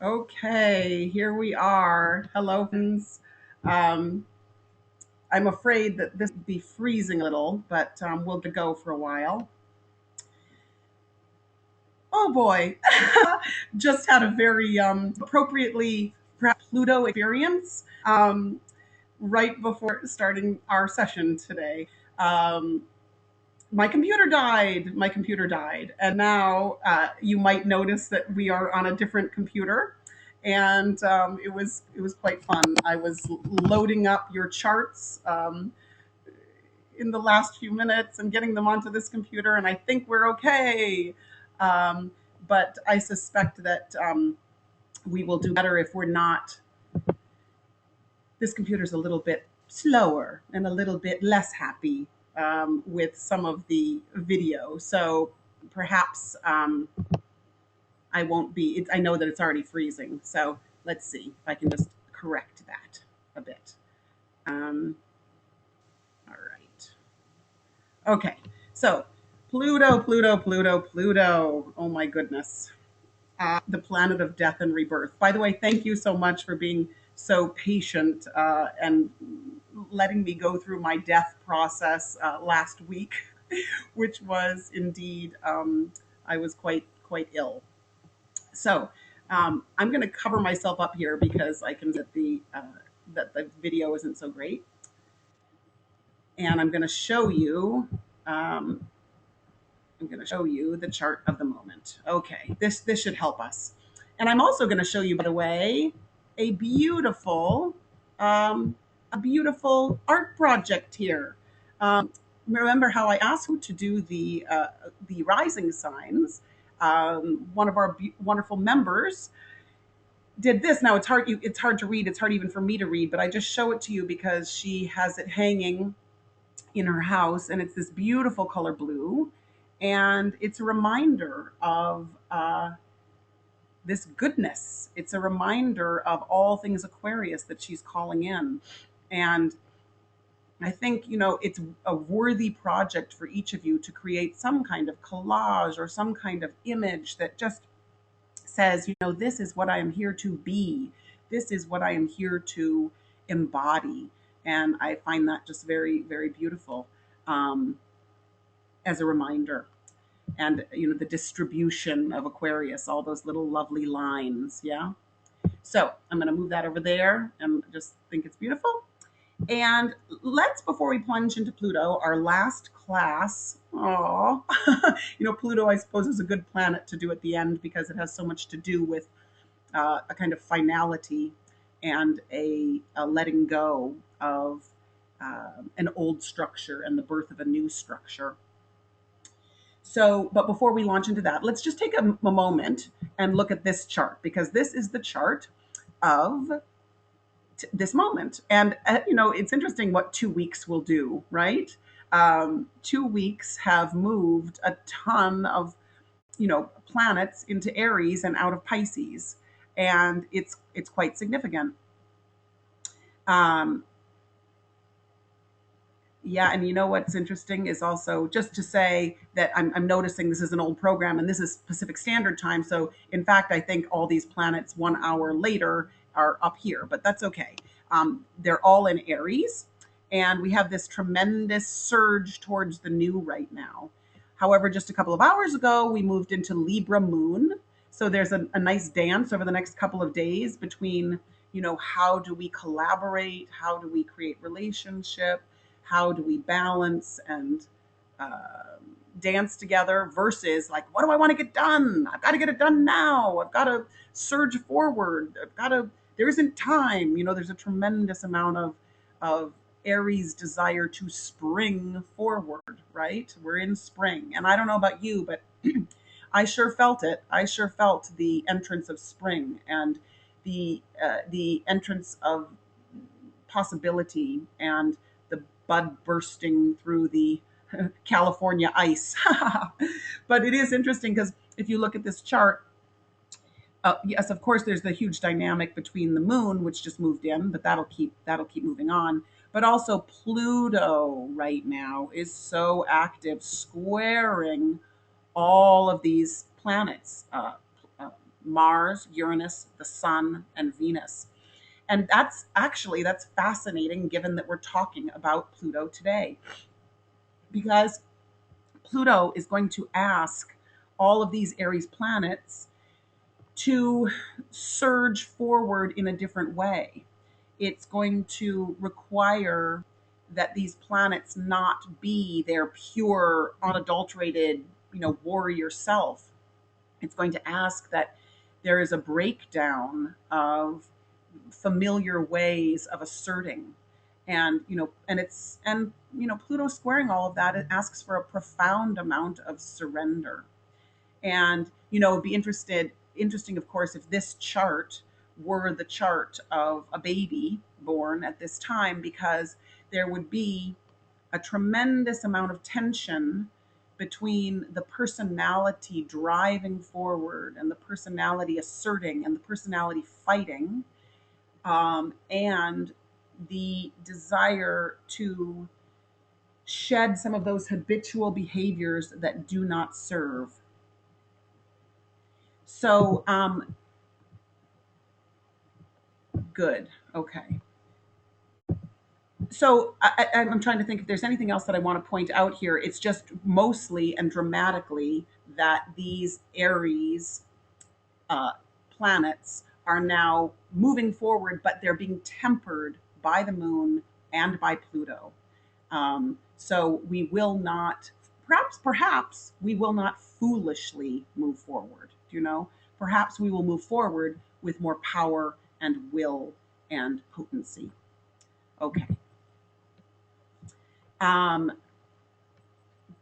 Okay, here we are. Hello, friends. Um, I'm afraid that this will be freezing a little, but we'll go for a while. Oh boy, just had a very appropriately perhaps Pluto experience right before starting our session today. Um, my computer died. My computer died, and now you might notice that we are on a different computer, and it was quite fun. I was loading up your charts in the last few minutes and getting them onto this computer, and I think we're okay. Um, but I suspect that we will do better if we're not. This computer's a little bit slower and a little bit less happy with some of the video. So perhaps I won't be. I know that it's already freezing. So let's see if I can just correct that a bit. Um, all right. Okay. So Pluto, Pluto, Pluto, Pluto. Oh my goodness. The planet of death and rebirth. By the way, thank you so much for being so patient and letting me go through my death process last week, which was indeed I was quite ill. So I'm going to cover myself up here because I can that the video isn't so great, and I'm going to show you. Um, I'm going to show you the chart of the moment. Okay, this should help us. And I'm also going to show you, by the way, a beautiful um, a beautiful art project here. Remember how I asked you to do the rising signs? One of our wonderful members did this. Now it's hard to read. It's hard even for me to read, but I just show it to you because she has it hanging in her house, and it's this beautiful color blue, and it's a reminder of this goodness. It's a reminder of all things Aquarius that she's calling in, and I think it's a worthy project for each of you to create some kind of collage or some kind of image that just says, this is what I am here to be. This is what I am here to embody. And I find that just very, very beautiful um, as a reminder. And, the distribution of Aquarius, all those little lovely lines. Yeah. So I'm going to move that over there and just think it's beautiful. And let's, before we plunge into Pluto, our last class. Oh, Pluto, I suppose, is a good planet to do at the end because it has so much to do with a kind of finality and a letting go of an old structure and the birth of a new structure. So, but before we launch into that, let's just take a moment and look at this chart because this is the chart of this moment. And, it's interesting what 2 weeks will do, right? 2 weeks have moved a ton of, planets into Aries and out of Pisces. And it's quite significant. Um, Yeah, and what's interesting is also just to say that I'm noticing this is an old program and this is Pacific Standard Time. So, in fact, I think all these planets 1 hour later are up here, but that's okay. They're all in Aries, and we have this tremendous surge towards the new right now. However, just a couple of hours ago, we moved into Libra moon. So, there's a nice dance over the next couple of days between, how do we collaborate? How do we create relationship? How do we balance and dance together versus like, what do I want to get done? I've got to get it done now. I've got to surge forward. There isn't time. There's a tremendous amount of Aries desire to spring forward, right? We're in spring. And I don't know about you, but I sure felt it. I sure felt the entrance of spring and the entrance of possibility and the bud bursting through the California ice. But it is interesting because if you look at this chart, yes, of course, there's the huge dynamic between the moon, which just moved in, but that'll keep moving on. But also Pluto right now is so active, squaring all of these planets. Mars, Uranus, the Sun, and Venus. And that's fascinating given that we're talking about Pluto today, because Pluto is going to ask all of these Aries planets to surge forward in a different way. It's going to require that these planets not be their pure, unadulterated, warrior self. It's going to ask that there is a breakdown of familiar ways of asserting. And Pluto squaring all of that, it asks for a profound amount of surrender. And it'd be interesting, of course, if this chart were the chart of a baby born at this time, because there would be a tremendous amount of tension between the personality driving forward and the personality asserting and the personality fighting, and the desire to shed some of those habitual behaviors that do not serve. So, good. Okay. So I'm trying to think if there's anything else that I want to point out here. It's just mostly and dramatically that these Aries uh, planets are now moving forward, but they're being tempered by the moon and by Pluto. So we will not, perhaps we will not foolishly move forward. Perhaps we will move forward with more power and will and potency. Okay. Um,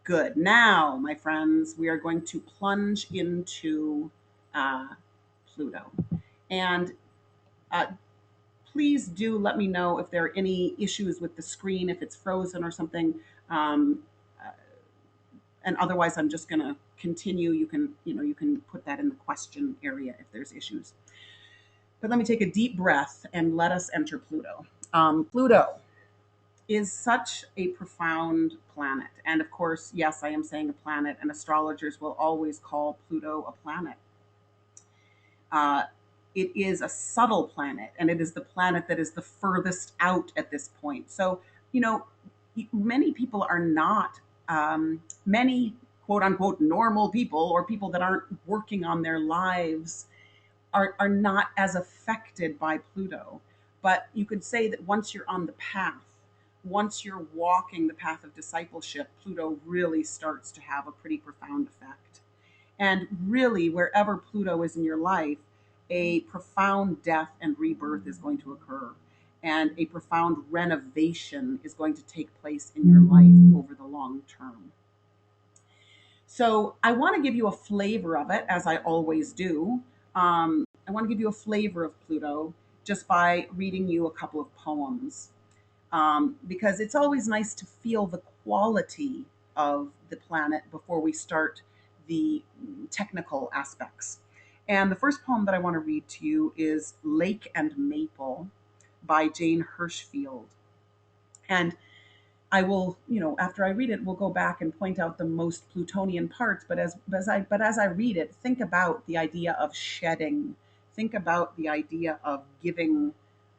Good. Now, my friends, we are going to plunge into uh, Pluto. And uh, please do let me know if there are any issues with the screen, if it's frozen or something. Um, uh, and otherwise, I'm just going to continue. You can put that in the question area if there's issues. But let me take a deep breath and let us enter Pluto. Pluto is such a profound planet. And of course, yes, I am saying a planet, and astrologers will always call Pluto a planet. Uh, it is a subtle planet, and it is the planet that is the furthest out at this point. So, you know, many people are not, many quote unquote normal people, or people that aren't working on their lives, are not as affected by Pluto. But you could say that once you're on the path, once you're walking the path of discipleship, Pluto really starts to have a pretty profound effect. And really, wherever Pluto is in your life, a profound death and rebirth is going to occur. And a profound renovation is going to take place in your life over the long term. So I want to give you a flavor of it, as I always do. I want to give you a flavor of Pluto just by reading you a couple of poems, because it's always nice to feel the quality of the planet before we start the technical aspects. And the first poem that I want to read to you is Lake and Maple by Jane Hirschfield. And I will, after I read it, we'll go back and point out the most Plutonian parts. But as I read it, think about the idea of shedding. Think about the idea of giving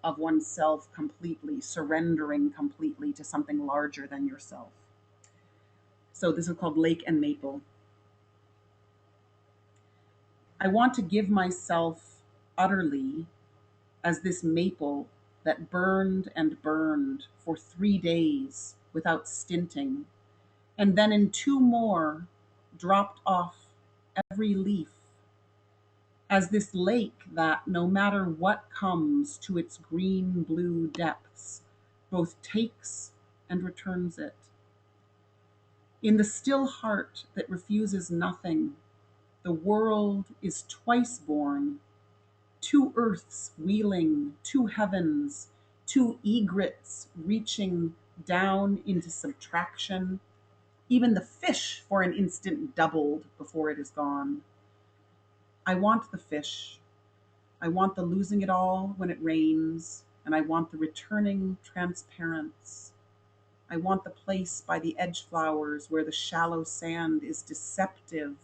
of oneself completely, surrendering completely to something larger than yourself. So this is called Lake and Maple. I want to give myself utterly as this maple that burned and burned for 3 days without stinting, and then in two more dropped off every leaf, as this lake that, no matter what comes to its green blue depths, both takes and returns it. In the still heart that refuses nothing, the world is twice born, two earths wheeling, two heavens, two egrets reaching down into subtraction. Even the fish for an instant doubled before it is gone. I want the fish. I want the losing it all when it rains, and I want the returning transparence. I want the place by the edge flowers where the shallow sand is deceptive,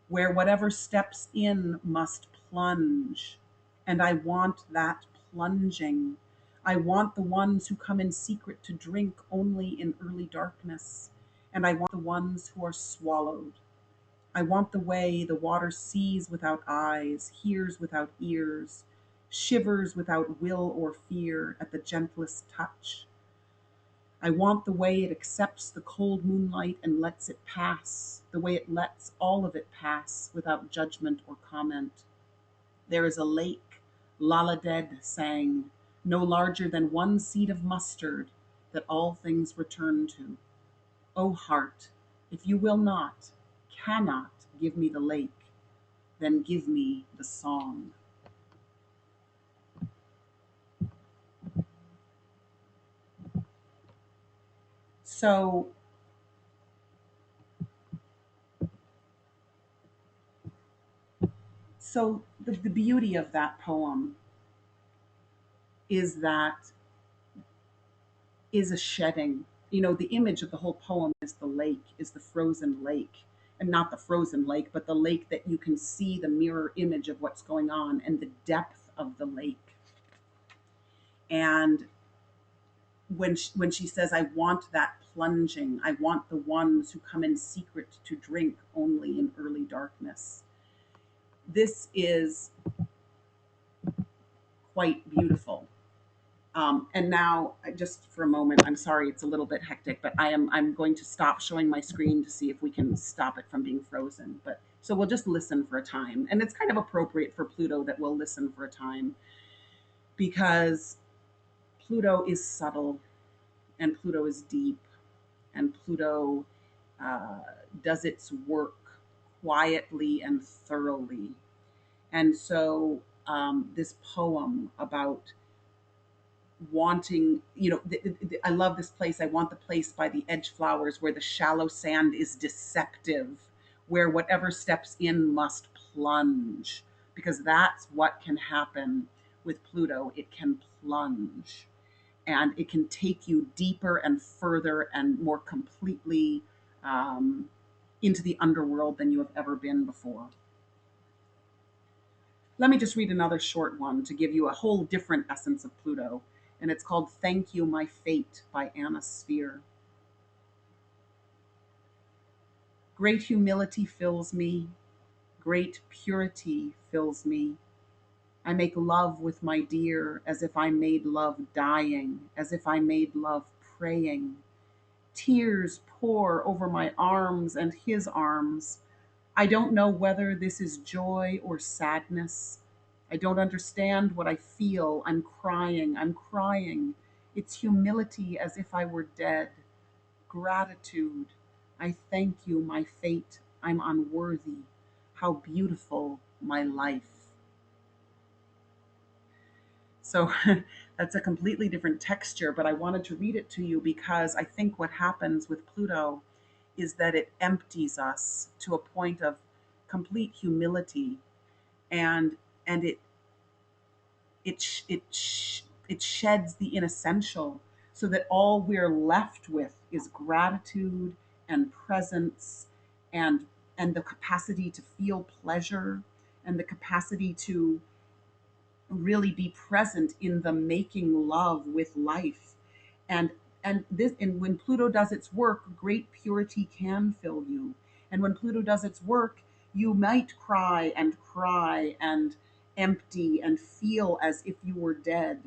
where whatever steps in must plunge. And I want that plunging. I want the ones who come in secret to drink only in early darkness. And I want the ones who are swallowed. I want the way the water sees without eyes, hears without ears, shivers without will or fear at the gentlest touch. I want the way it accepts the cold moonlight and lets it pass, the way it lets all of it pass without judgment or comment. There is a lake, Laladed sang, no larger than one seed of mustard, that all things return to. O heart, if you will not, cannot give me the lake, then give me the song. So, the beauty of that poem is that is a shedding. You know, the image of the whole poem is the lake, is the frozen lake. And not the frozen lake, but the lake that you can see the mirror image of what's going on and the depth of the lake. And when she says, I want that plunging, I want the ones who come in secret to drink only in early darkness. This is quite beautiful. And now, just for a moment, I'm sorry, it's a little bit hectic, but I'm going to stop showing my screen to see if we can stop it from being frozen. But so we'll just listen for a time, and it's kind of appropriate for Pluto that we'll listen for a time because Pluto is subtle, and Pluto is deep, and Pluto uh, does its work quietly and thoroughly. And so, this poem about wanting, I love this place. I want the place by the edge flowers where the shallow sand is deceptive, where whatever steps in must plunge, because that's what can happen with Pluto. It can plunge and it can take you deeper and further and more completely um, into the underworld than you have ever been before. Let me just read another short one to give you a whole different essence of Pluto. And it's called Thank You, My Fate by Anna Sphere. Great humility fills me, great purity fills me. I make love with my dear as if I made love dying, as if I made love praying. Tears pour over my arms and his arms. I don't know whether this is joy or sadness. I don't understand what I feel. I'm crying. I'm crying. It's humility as if I were dead. Gratitude. I thank you, my fate. I'm unworthy. How beautiful my life. So that's a completely different texture, but I wanted to read it to you because I think what happens with Pluto is that it empties us to a point of complete humility, and and it sheds the inessential so that all we're left with is gratitude and presence and the capacity to feel pleasure and the capacity to really be present in the making love with life. And and this and when Pluto does its work, great purity can fill you. And when Pluto does its work, you might cry and empty and feel as if you were dead,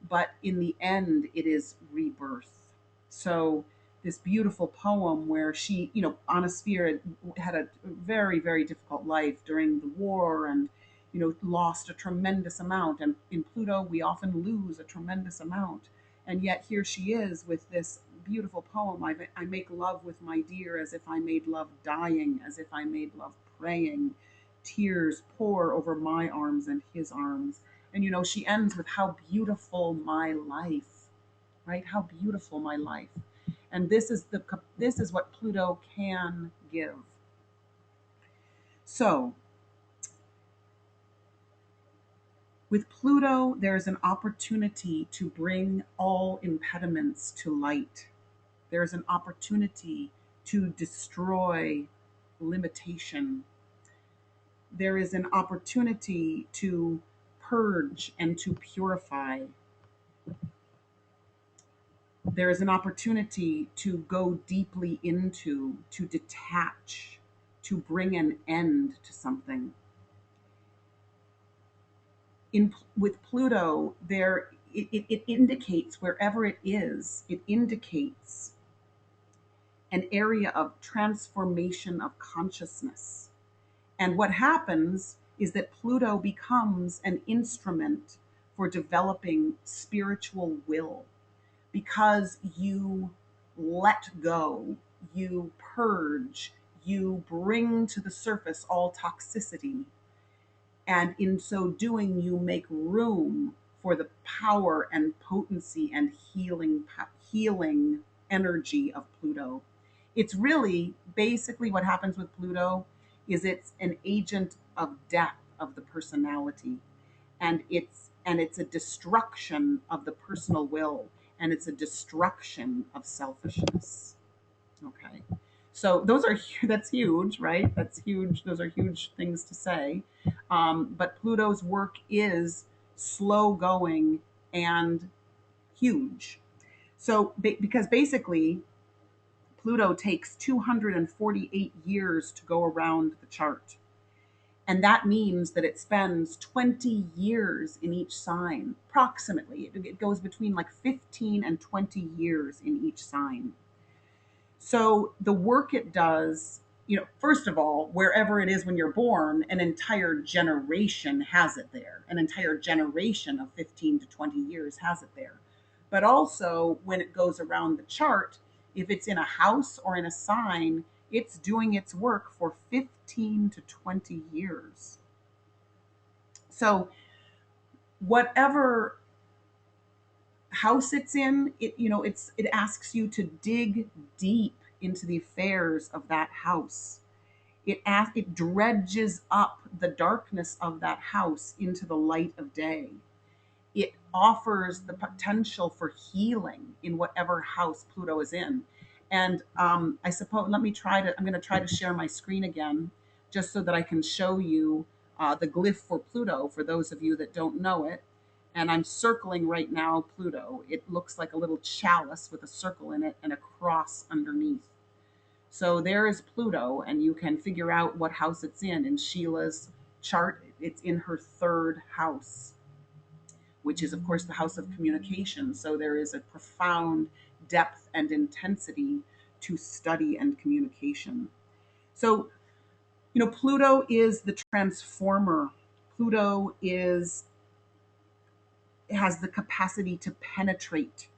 but in the end it is rebirth. So this beautiful poem where she, Anna Sphere had a very, very difficult life during the war, and lost a tremendous amount. And in Pluto we often lose a tremendous amount, and yet here she is with this beautiful poem. I make love with my dear as if I made love dying, as if I made love praying. Tears pour over my arms and his arms. And she ends with how beautiful my life, right? How beautiful my life. And this is what Pluto can give. So with Pluto, there's an opportunity to bring all impediments to light. There's an opportunity to destroy limitation. there is an opportunity to purge and to purify. There is an opportunity to go deeply into, to detach, to bring an end to something. With Pluto, it indicates wherever it indicates an area of transformation of consciousness. And what happens is that Pluto becomes an instrument for developing spiritual will because you let go, you purge, you bring to the surface all toxicity. And in so doing, you make room for the power and potency and healing energy of Pluto. It's really basically what happens with Pluto is it's an agent of death of the personality, and it's a destruction of the personal will, and it's a destruction of selfishness. Okay. So those are that's huge, right? That's huge. Those are huge things to say. But Pluto's work is slow going and huge. So because basically Pluto takes 248 years to go around the chart. And that means that it spends 20 years in each sign, approximately. It goes between like 15 and 20 years in each sign. So the work it does, first of all, wherever it is when you're born, an entire generation has it there. An entire generation of 15 to 20 years has it there. But also, when it goes around the chart, if it's in a house or in a sign, it's doing its work for 15 to 20 years. So, whatever house it's in, it asks you to dig deep into the affairs of that house. It dredges up the darkness of that house into the light of day. It offers the potential for healing in whatever house Pluto is in. And I suppose I'm going to try to share my screen again, just so that I can show you the glyph for Pluto for those of you that don't know it. And I'm circling right now Pluto. It looks like a little chalice with a circle in it and a cross underneath. So there is Pluto, and you can figure out what house it's in. In Sheila's chart, it's in her third house, which is, of course, the house of communication. So there is a profound depth and intensity to study and communication. So, Pluto is the transformer. Pluto has the capacity to penetrate.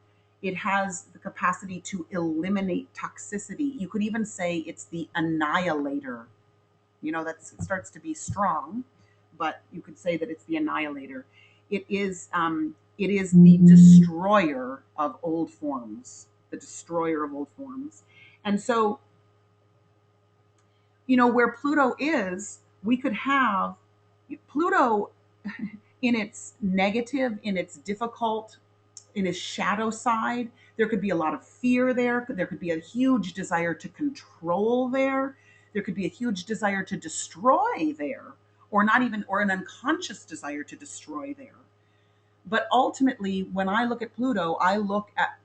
It has the capacity to eliminate toxicity. You could even say it's the annihilator. It starts to be strong, but you could say that it's the annihilator. It is the destroyer of old forms, the destroyer of old forms. And so, where Pluto is, we could have Pluto in its negative, in its difficult, in his shadow side. There could be a lot of fear there. There could be a huge desire to control there. There could be a huge desire to destroy there, or not even, or an unconscious desire to destroy there. But ultimately, when I look at Pluto, I look at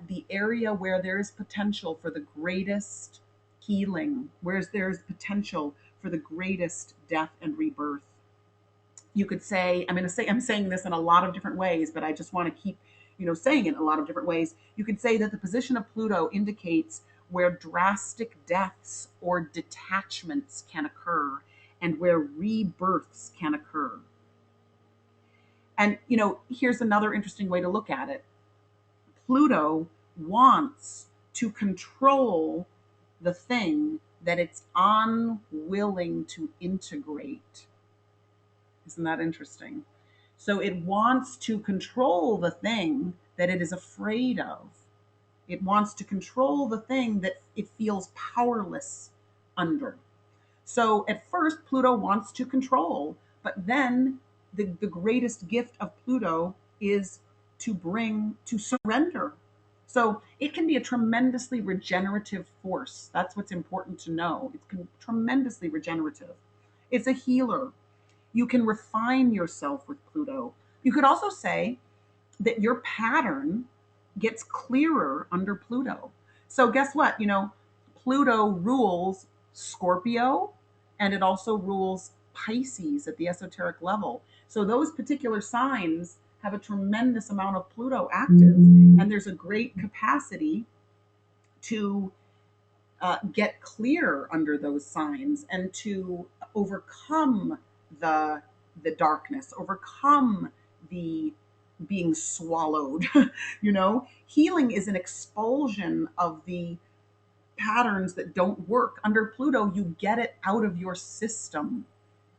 the area where there is potential for the greatest healing, where there's potential for the greatest death and rebirth. You could say, I'm saying this in a lot of different ways, but I just want to keep, saying it in a lot of different ways. You could say that the position of Pluto indicates where drastic deaths or detachments can occur and where rebirths can occur. And, here's another interesting way to look at it. Pluto wants to control the thing that it's unwilling to integrate. Isn't that interesting? So it wants to control the thing that it is afraid of. It wants to control the thing that it feels powerless under. So at first, Pluto wants to control, but then the greatest gift of Pluto is to surrender. So it can be a tremendously regenerative force. That's what's important to know. It's tremendously regenerative. It's a healer. You can refine yourself with Pluto. You could also say that your pattern gets clearer under Pluto. So guess what? Pluto rules Scorpio, and it also rules Pisces at the esoteric level. So those particular signs have a tremendous amount of Pluto active, and there's a great capacity to get clear under those signs and to overcome the darkness, overcome the being swallowed. Healing is an expulsion of the patterns that don't work. Under Pluto, you get it out of your system.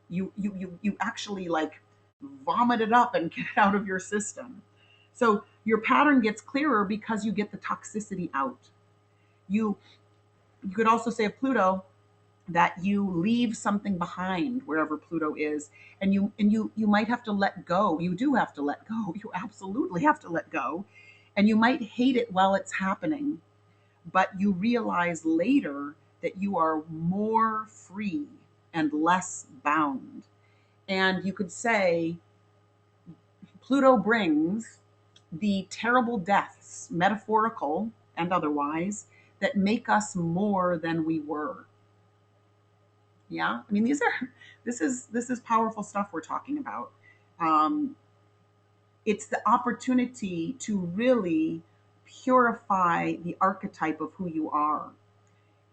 You actually like vomit it up and get it out of your system. So your pattern gets clearer because you get the toxicity out. You you could also say of Pluto that you leave something behind wherever Pluto is, and you might have to let go. You do have to let go. You absolutely have to let go. And you might hate it while it's happening, but you realize later that you are more free and less bound. And you could say Pluto brings the terrible deaths, metaphorical and otherwise, that make us more than we were. Yeah, I mean, this is powerful stuff we're talking about. um, it's the opportunity to really purify the archetype of who you are.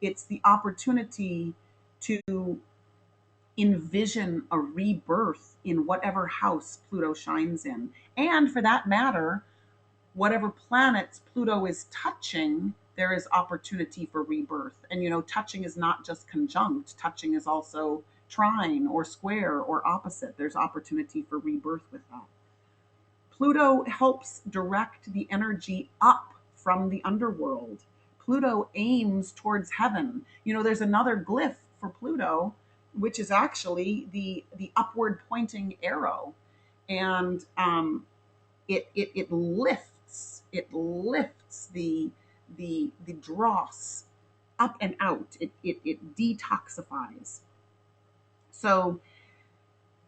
It's the opportunity to envision a rebirth in whatever house Pluto shines in, and for that matter, whatever planets Pluto is touching, there is opportunity for rebirth. And touching is not just conjunct, touching is also trine or square or opposite. There's opportunity for rebirth with that. Pluto helps direct the energy up from the underworld. Pluto aims towards heaven. There's another glyph for Pluto, which is actually the upward pointing arrow. And it lifts the dross up and out. It detoxifies. So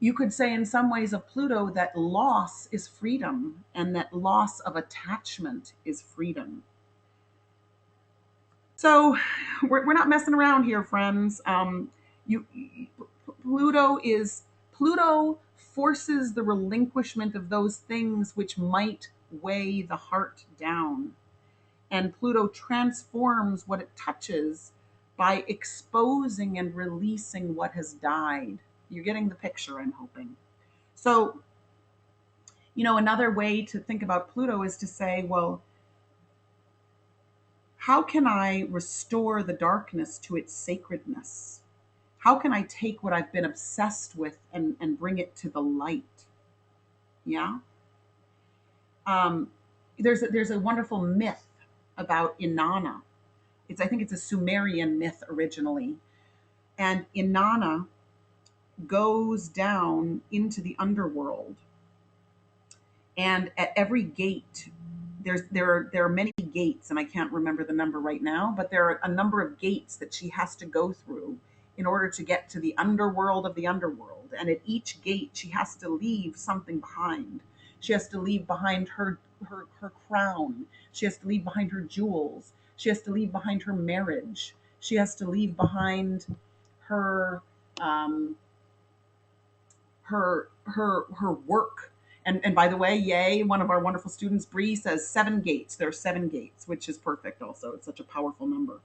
you could say in some ways of Pluto that loss is freedom, and that loss of attachment is freedom. So we're not messing around here, friends. You Pluto forces the relinquishment of those things which might weigh the heart down. And Pluto transforms what it touches by exposing and releasing what has died. You're getting the picture, I'm hoping. So, another way to think about Pluto is to say, well, how can I restore the darkness to its sacredness? How can I take what I've been obsessed with and bring it to the light? Yeah. Um, there's a wonderful myth about Inanna. I think it's a Sumerian myth originally, and Inanna goes down into the underworld, and at every gate, there are many gates, and I can't remember the number right now, but there are a number of gates that she has to go through in order to get to the underworld of the underworld. And at each gate, she has to leave something behind. She has to leave behind her crown. She has to leave behind her jewels. She has to leave behind her marriage. She has to leave behind her um, her work. And by the way, yay, one of our wonderful students, Bree, says 7 gates. There are 7 gates, which is perfect also. It's such a powerful number.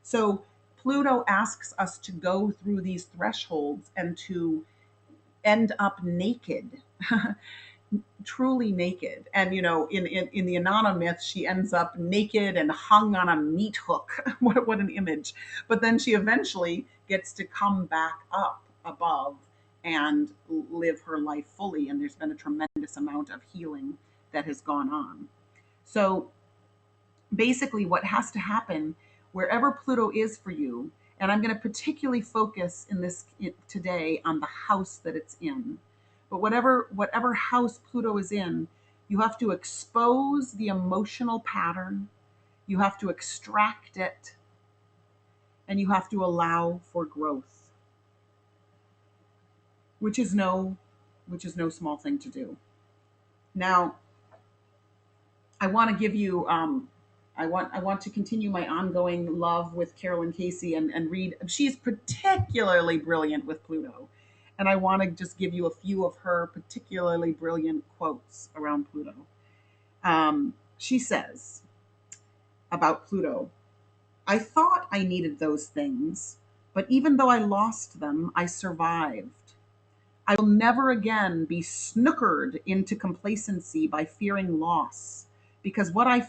So Pluto asks us to go through these thresholds and to end up naked, truly naked. And in the Inanna myth, she ends up naked and hung on a meat hook. What an image. But then she eventually gets to come back up above and live her life fully. And there's been a tremendous amount of healing that has gone on. So basically, what has to happen wherever Pluto is for you, and I'm going to particularly focus in this today on the house that it's in. But whatever house Pluto is in, you have to expose the emotional pattern, you have to extract it, and you have to allow for growth. which is no small thing to do. Now, I want to give you I want to continue my ongoing love with Carolyn Casey and read. She's particularly brilliant with Pluto. And I want to just give you a few of her particularly brilliant quotes around Pluto. She says about Pluto, I thought I needed those things, but even though I lost them, I survived. I will never again be snookered into complacency by fearing loss, because what I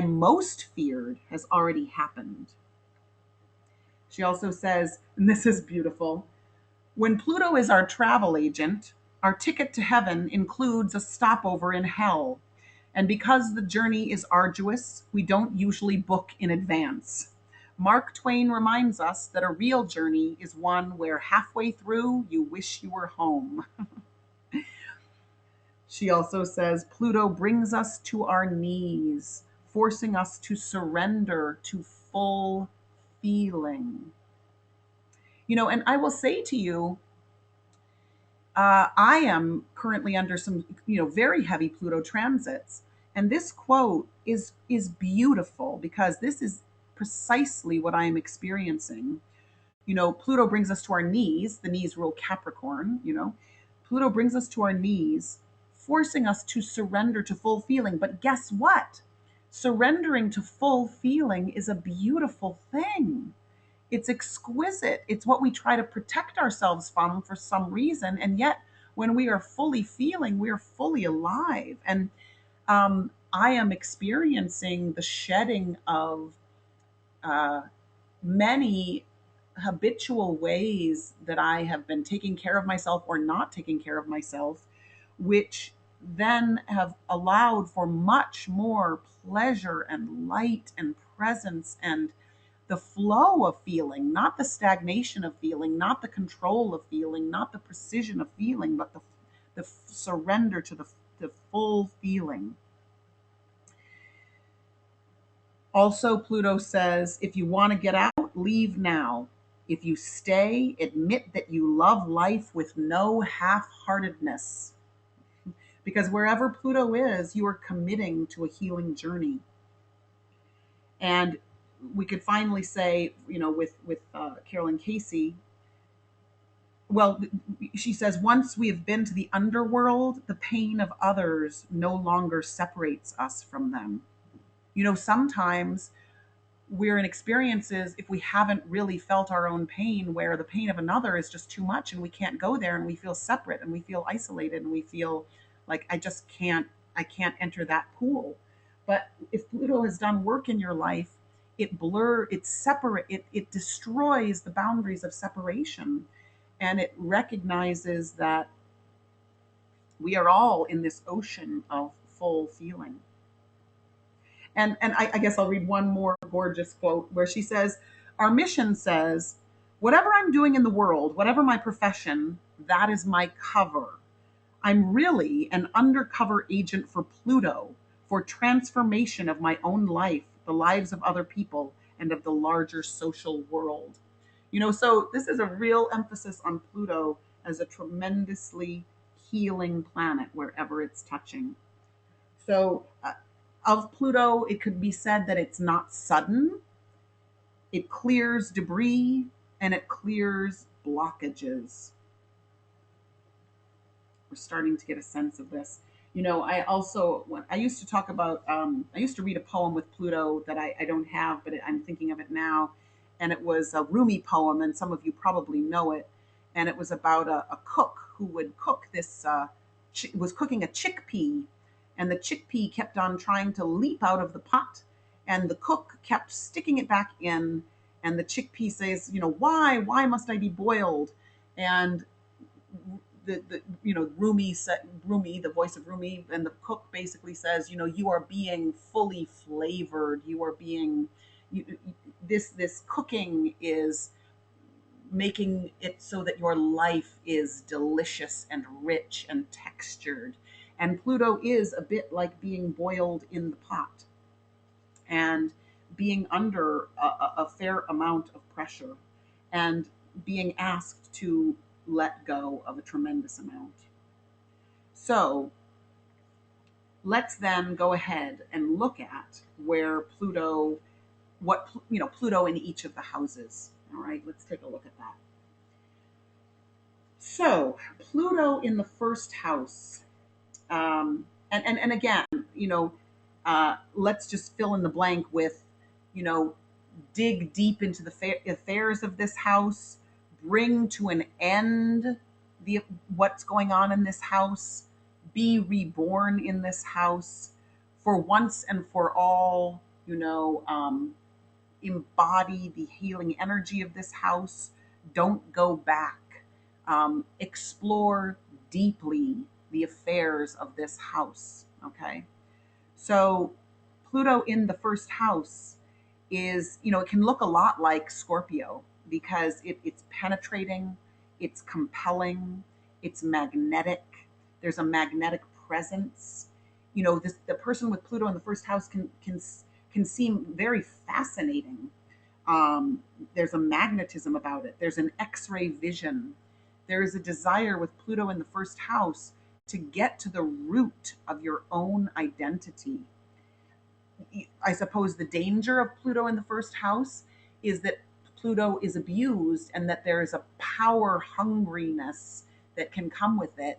most feared has already happened. She also says, and this is beautiful, when Pluto is our travel agent, our ticket to heaven includes a stopover in hell. And because the journey is arduous, we don't usually book in advance. Mark Twain reminds us that a real journey is one where halfway through you wish you were home. She also says Pluto brings us to our knees, forcing us to surrender to full feeling. And I will say to you, I am currently under some, very heavy Pluto transits, and this quote is beautiful because this is precisely what I am experiencing. Pluto brings us to our knees. The knees rule Capricorn. Pluto brings us to our knees, forcing us to surrender to full feeling. But guess what? Surrendering to full feeling is a beautiful thing. It's exquisite. It's what we try to protect ourselves from for some reason. And yet, when we are fully feeling, we are fully alive. And I am experiencing the shedding of uh, many habitual ways that I have been taking care of myself or not taking care of myself, which then have allowed for much more pleasure and light and presence and the flow of feeling, not the stagnation of feeling, not the control of feeling, not the precision of feeling, but the surrender to the full feeling. Also, Pluto says if you want to get out, leave now. If you stay, admit that you love life with no half heartedness. Because wherever Pluto is, you are committing to a healing journey. And we could finally say, with Carolyn Casey, well, she says, once we have been to the underworld, the pain of others no longer separates us from them. Sometimes we're in experiences if we haven't really felt our own pain, where the pain of another is just too much and we can't go there and we feel separate and we feel isolated and we feel like I can't enter that pool. But if Pluto has done work in your life, it destroys the boundaries of separation, and it recognizes that we are all in this ocean of full feeling. And I guess I'll read one more gorgeous quote where she says, our mission says, whatever I'm doing in the world, whatever my profession, that is my cover. I'm really an undercover agent for Pluto, for transformation of my own life, the lives of other people, and of the larger social world. So this is a real emphasis on Pluto as a tremendously healing planet wherever it's touching. So, of Pluto, it could be said that it's not sudden, it clears debris and it clears blockages. We're starting to get a sense of this. I also, when I used to talk about, I used to read a poem with Pluto that I don't have, but I'm thinking of it now. And it was a Rumi poem, and some of you probably know it. And it was about a cook who would cook this, was cooking a chickpea, and the chickpea kept on trying to leap out of the pot. And the cook kept sticking it back in. And the chickpea says, why must I be boiled? And Rumi, the voice of Rumi, and the cook basically says, you are being fully flavored. You are being you, this cooking is making it so that your life is delicious and rich and textured. And Pluto is a bit like being boiled in the pot and being under a fair amount of pressure and being asked to let go of a tremendous amount. So let's then go ahead and look at where Pluto, Pluto in each of the houses. All right, let's take a look at that. So Pluto in the first house, and again, let's just fill in the blank with, you know, dig deep into the affairs of this house, bring to an end the what's going on in this house, be reborn in this house for once and for all. Embody the healing energy of this house. Don't go back. Explore deeply the affairs of this house. Okay. So, Pluto in the first house is, it can look a lot like Scorpio because it's penetrating, it's compelling, it's magnetic. There's a magnetic presence. The person with Pluto in the first house can seem very fascinating. There's a magnetism about it. There's an X-ray vision. There is a desire with Pluto in the first house to get to the root of your own identity. I suppose the danger of Pluto in the first house is that Pluto is abused and that there is a power hungriness that can come with it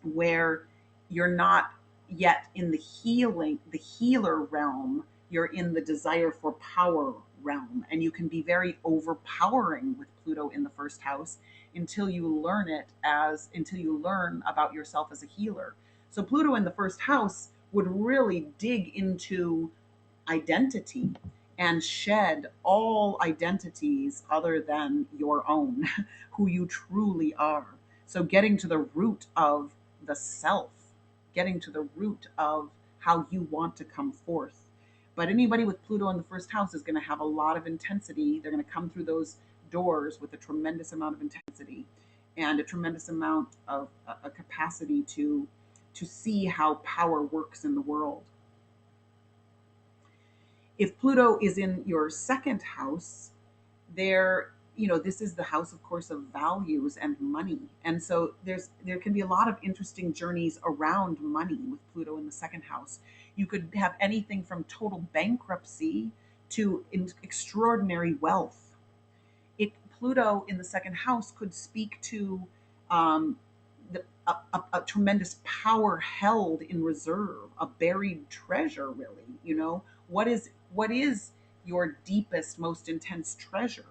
where you're not yet in the healer realm, you're in the desire for power realm. And you can be very overpowering with Pluto in the first house until you learn about yourself as a healer. So Pluto in the first house would really dig into identity and shed all identities other than your own, who you truly are. So, getting to the root of the self, getting to the root of how you want to come forth. But anybody with Pluto in the first house is going to have a lot of intensity. They're going to come through those doors with a tremendous amount of intensity and a tremendous amount of a capacity to see how power works in the world. If Pluto is in your second house, this is the house, of course, of values and money. And so there can be a lot of interesting journeys around money with Pluto in the second house. You could have anything from total bankruptcy to extraordinary wealth. Pluto in the second house could speak to um, a tremendous power held in reserve, a buried treasure, really. What is your deepest, most intense treasure?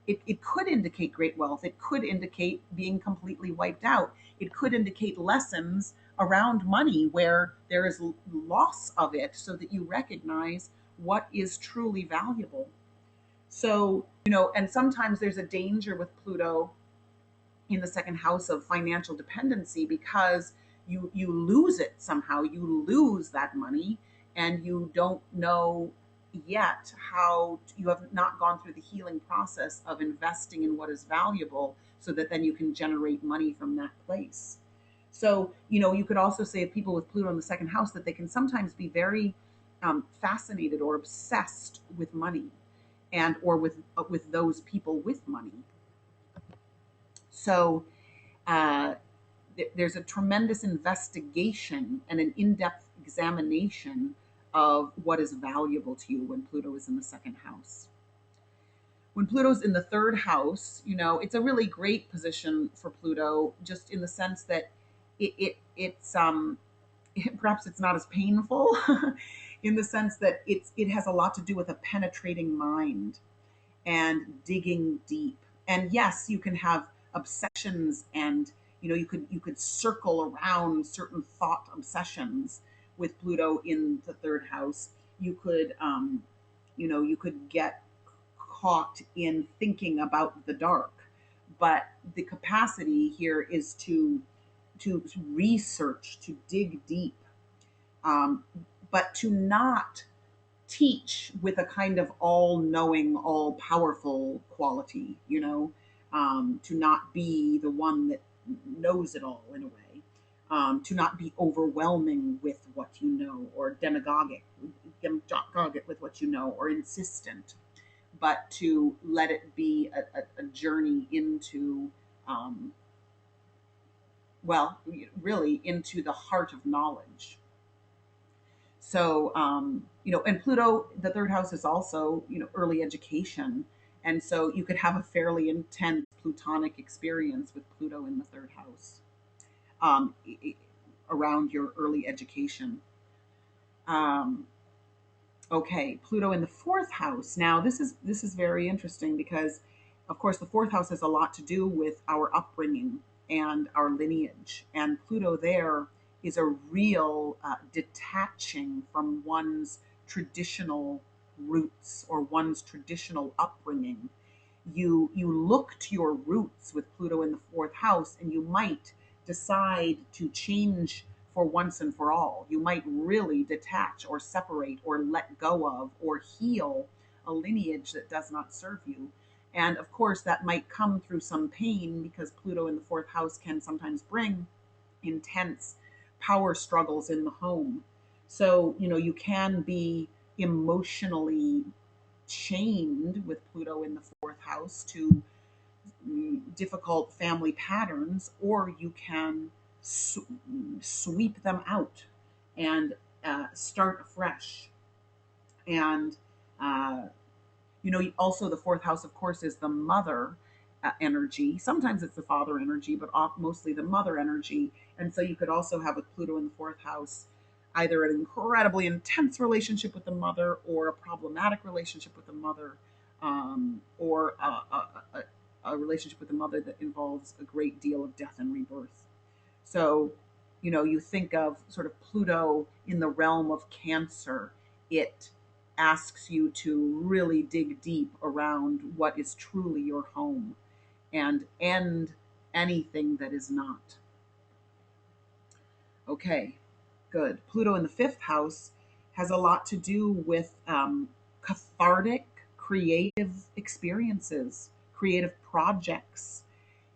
It could indicate great wealth. It could indicate being completely wiped out. It could indicate lessons around money where there is loss of it so that you recognize what is truly valuable. So, and sometimes there's a danger with Pluto in the second house of financial dependency because you lose it somehow. You lose that money and you don't know yet how you have not gone through the healing process of investing in what is valuable so that then you can generate money from that place. So, you could also say of people with Pluto in the second house that they can sometimes be very fascinated or obsessed with money and or with those people with money. So there's a tremendous investigation and an in-depth examination of what is valuable to you when Pluto is in the second house. When Pluto's in the third house, it's a really great position for Pluto, just in the sense that it's perhaps it's not as painful in the sense that it has a lot to do with a penetrating mind and digging deep. And yes, you can have obsessions and you could circle around certain thought obsessions with Pluto in the third house. You could get caught in thinking about the dark, but the capacity here is to research, to dig deep, um, but to not teach with a kind of all knowing, all powerful quality, to not be the one that knows it all in a way, to not be overwhelming with what you know, or demagogic with what you know, or insistent, but to let it be a journey into um, well, really into the heart of knowledge. So, and Pluto, the third house is also, early education. And so you could have a fairly intense Plutonic experience with Pluto in the third house, um, around your early education. Um, okay, Pluto in the fourth house. Now, this is very interesting because, of course, the fourth house has a lot to do with our upbringing and our lineage, and Pluto there is a real detaching from one's traditional roots or one's traditional upbringing. You look to your roots with Pluto in the fourth house, and you might decide to change for once and for all. You might really detach or separate or let go of or heal a lineage that does not serve you. And of course, that might come through some pain because Pluto in the fourth house can sometimes bring intense power struggles in the home. So, you can be emotionally chained with Pluto in the fourth house to difficult family patterns, or you can sweep them out and start afresh. And uh, also the fourth house, of course, is the mother energy. Sometimes it's the father energy, but mostly the mother energy. And so you could also have with Pluto in the fourth house either an incredibly intense relationship with the mother or a problematic relationship with the mother, or a relationship with the mother that involves a great deal of death and rebirth. So, you think of sort of Pluto in the realm of Cancer, it asks you to really dig deep around what is truly your home and end anything that is not. Okay, good. Pluto in the fifth house has a lot to do with cathartic, creative experiences, creative projects.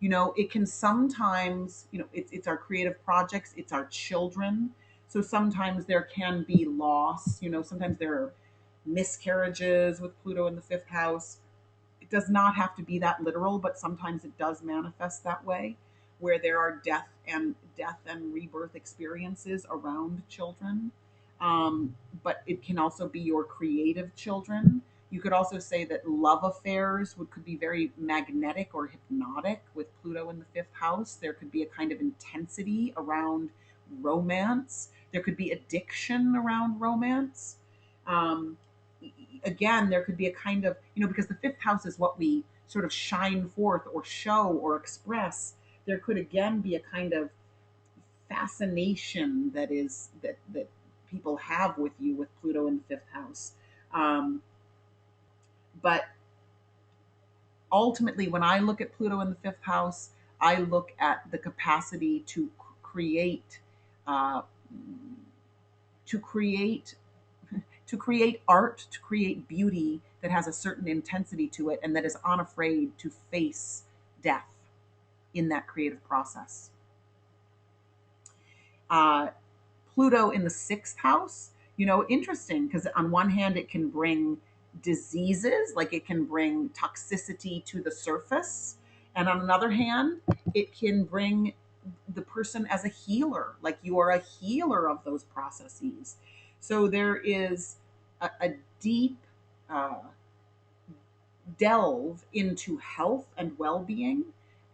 It can sometimes, it's our creative projects, it's our children. So sometimes there can be loss, sometimes there are miscarriages with Pluto in the fifth house. It does not have to be that literal, but sometimes it does manifest that way, where there are death and rebirth experiences around children. But it can also be your creative children. You could also say that love affairs could be very magnetic or hypnotic with Pluto in the fifth house. There could be a kind of intensity around romance. There could be addiction around romance. Um, Again, there could be a kind of, because the fifth house is what we sort of shine forth or show or express. There could again be a kind of fascination that people have with you with Pluto in the fifth house. Um, but ultimately, when I look at Pluto in the fifth house, I look at the capacity create, uh, to create to create art, to create beauty that has a certain intensity to it and that is unafraid to face death in that creative process. Uh, Pluto in the sixth house, interesting because on one hand, it can bring diseases, like it can bring toxicity to the surface. And on another hand, it can bring the person as a healer, like you are a healer of those processes. So there is a deep uh, delve into health and well-being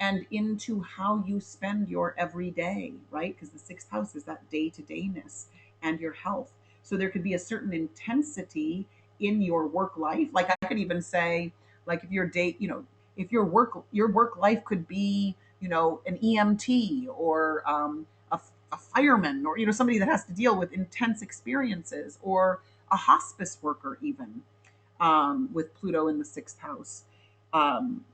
and into how you spend your everyday, right? Because the sixth house is that day-to-dayness and your health. So there could be a certain intensity in your work life. Like I could even say, like if your date, if your work life could be, an EMT or a fireman or somebody that has to deal with intense experiences or a hospice worker even, with Pluto in the sixth house. Um,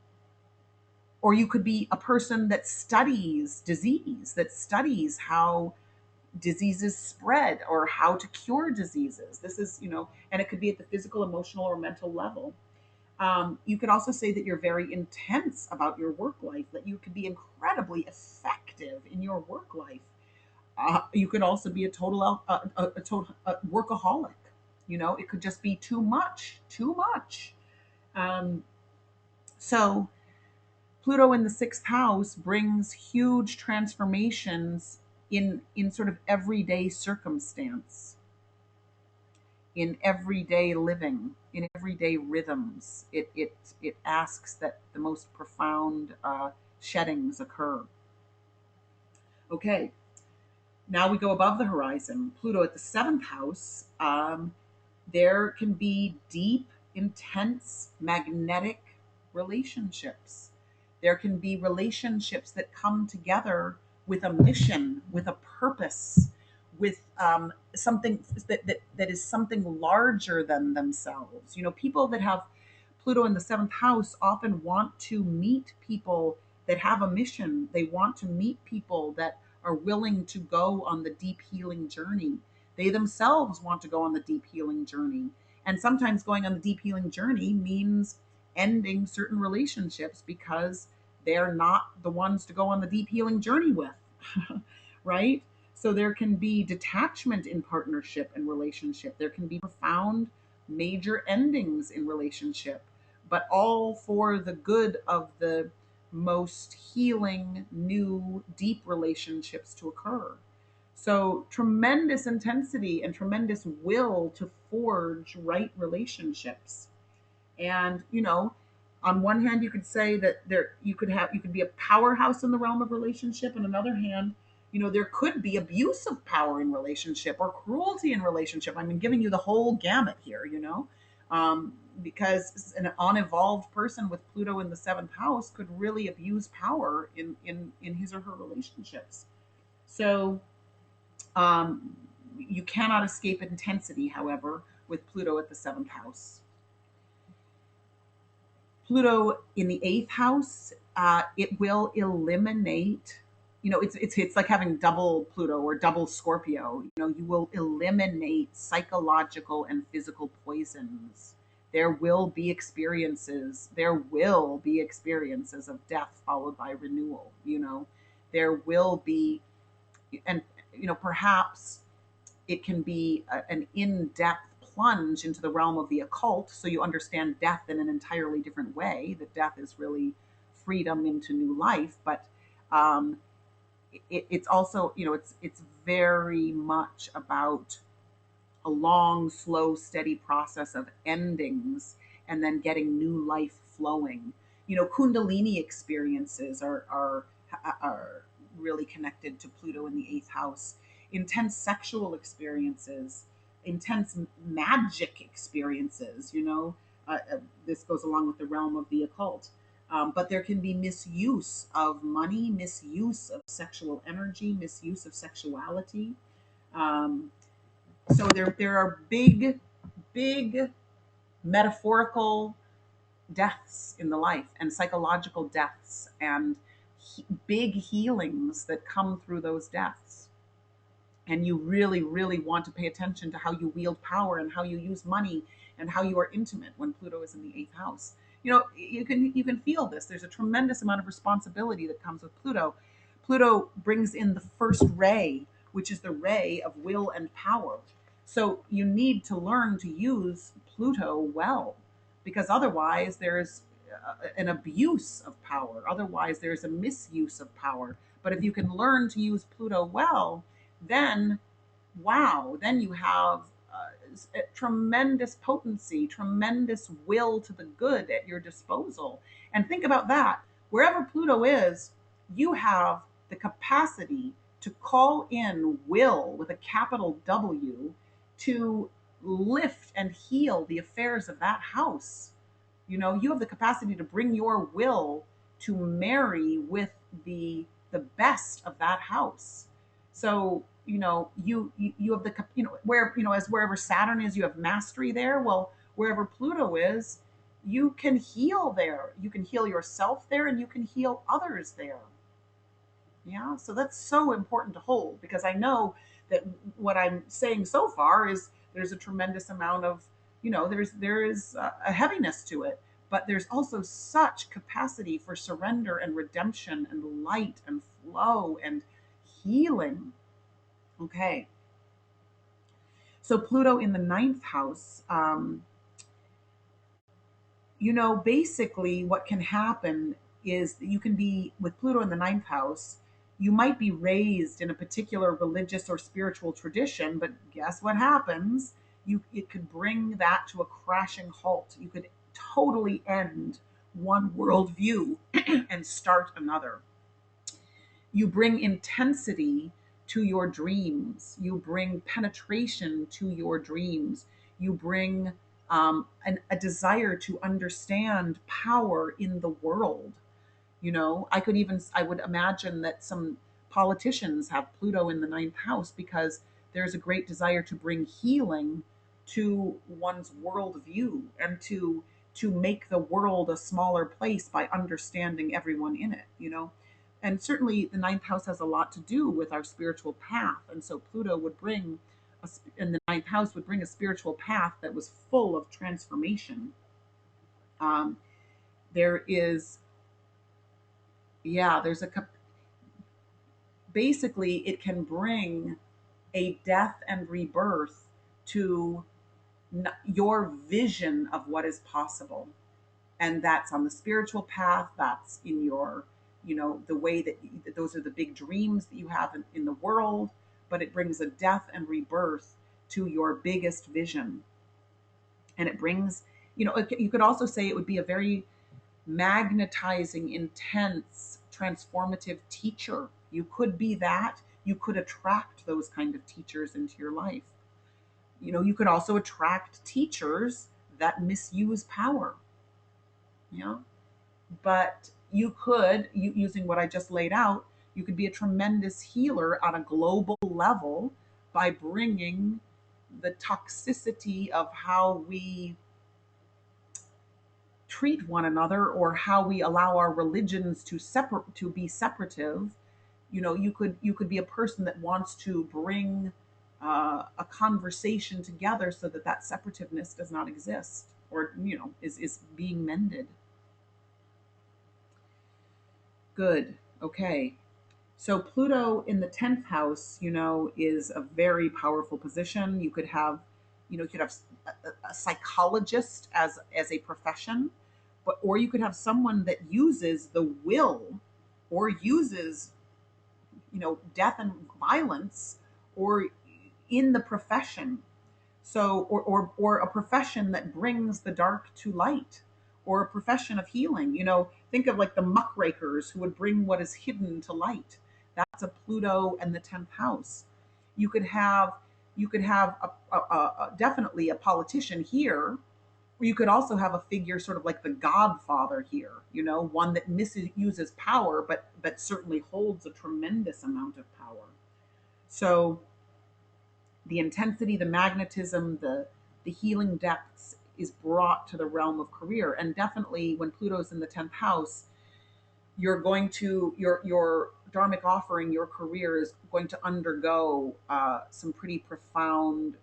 or you could be a person that studies disease, that studies how diseases spread or how to cure diseases. This is, and it could be at the physical, emotional, or mental level. You could also say that you're very intense about your work life, that you could be incredibly effective in your work life. You could also be a total workaholic. It could just be too much, too much. Um, so Pluto in the sixth house brings huge transformations in sort of everyday circumstance, in everyday living, in everyday rhythms. It asks that the most profound sheddings occur. Okay, now we go above the horizon. Pluto at the seventh house. There can be deep, intense, magnetic relationships. There can be relationships that come together with a mission, with a purpose, with something that is something larger than themselves. You know, people that have Pluto in the seventh house often want to meet people that have a mission. They want to meet people that are willing to go on the deep healing journey. They themselves want to go on the deep healing journey. And sometimes going on the deep healing journey means ending certain relationships because they're not the ones to go on the deep healing journey with. Right? So there can be detachment in partnership and relationship. There can be profound major endings in relationship, but all for the good of the most healing, new, deep relationships to occur. So, tremendous intensity and tremendous will to forge right relationships. And, you know, on one hand, you could say that you could be a powerhouse in the realm of relationship, and on another hand, you know, there could be abuse of power in relationship or cruelty in relationship. I mean, giving you the whole gamut here, you know, because an unevolved person with Pluto in the seventh house could really abuse power in his or her relationships. So um, you cannot escape intensity, however, with Pluto at the seventh house. Pluto in the eighth house, it will eliminate. You know, it's like having double Pluto or double Scorpio. You know, you will eliminate psychological and physical poisons. There will be experiences. There will be experiences of death followed by renewal. You know, there will be, and you know, perhaps it can be an in-depth plunge into the realm of the occult, so you understand death in an entirely different way. That death is really freedom into new life, but um, it's also, you know, it's very much about a long, slow, steady process of endings and then getting new life flowing. You know, Kundalini experiences are really connected to Pluto in the eighth house. Intense sexual experiences, intense magic experiences. You know, this goes along with the realm of the occult. But there can be misuse of money, misuse of sexual energy, misuse of sexuality. Um, so there are big metaphorical deaths in the life and psychological deaths and big healings that come through those deaths. And you really want to pay attention to how you wield power and how you use money and how you are intimate when Pluto is in the eighth house. You know, you can feel this. There's a tremendous amount of responsibility that comes with Pluto. Pluto brings in the first ray, which is the ray of will and power. So you need to learn to use Pluto well, because otherwise there's an abuse of power. Otherwise there's a misuse of power. But if you can learn to use Pluto well, then wow, then you have tremendous potency, tremendous will to the good at your disposal. And think about that. Wherever Pluto is, you have the capacity to call in will with a capital W to lift and heal the affairs of that house. You know, you have the capacity to bring your will to marry with the best of that house. So you know, you have the, you know, where, you know, as wherever Saturn is, you have mastery there. Well, wherever Pluto is, you can heal there. You can heal yourself there, and you can heal others there. Yeah, so that's so important to hold, because I know that what I'm saying so far is there's a tremendous amount of, you know, there is a heaviness to it, but there's also such capacity for surrender and redemption and light and flow and healing. Okay, so Pluto in the ninth house, you know, basically what can happen. is that you can be with Pluto in the ninth house. You might be raised in a particular religious or spiritual tradition, but guess what happens? It could bring that to a crashing halt. You could totally end one worldview and start another. You bring intensity to your dreams. You bring penetration to your dreams. You bring a desire to understand power in the world. I would imagine that some politicians have Pluto in the ninth house because there's a great desire to bring healing to one's worldview and to make the world a smaller place by understanding everyone in it. And certainly the ninth house has a lot to do with our spiritual path. And so Pluto would bring in the ninth house would bring a spiritual path that was full of transformation. Um, there is, yeah, there's a basically it can bring a death and rebirth to your vision of what is possible, and that's on the spiritual path. That's in your, the way that those are the big dreams that you have in the world, but it brings a death and rebirth to your biggest vision. And it brings, you could also say it would be a very magnetizing, intense, transformative teacher. You could be that. You could attract those kind of teachers into your life. You could also attract teachers that misuse power. You know, but you could, using what I just laid out, you could be a tremendous healer on a global level by bringing the toxicity of how we treat one another or how we allow our religions to be separative. You could be a person that wants to bring a conversation together so that that separativeness does not exist, or is being mended. Good. Okay. So Pluto in the 10th house, is a very powerful position. You could have a psychologist as a profession, but or you could have someone that uses the will or uses, death and violence, or in the profession. So, or a profession that brings the dark to light, or a profession of healing. Think of like the muckrakers who would bring what is hidden to light. That's a Pluto and the 10th house. You could have definitely a politician here. Or you could also have a figure sort of like the Godfather here. One that misuses power, but certainly holds a tremendous amount of power. So the intensity, the magnetism, the healing depths is brought to the realm of career. And definitely when Pluto's in the 10th house, you're going to your dharmic offering, your career is going to undergo some pretty profound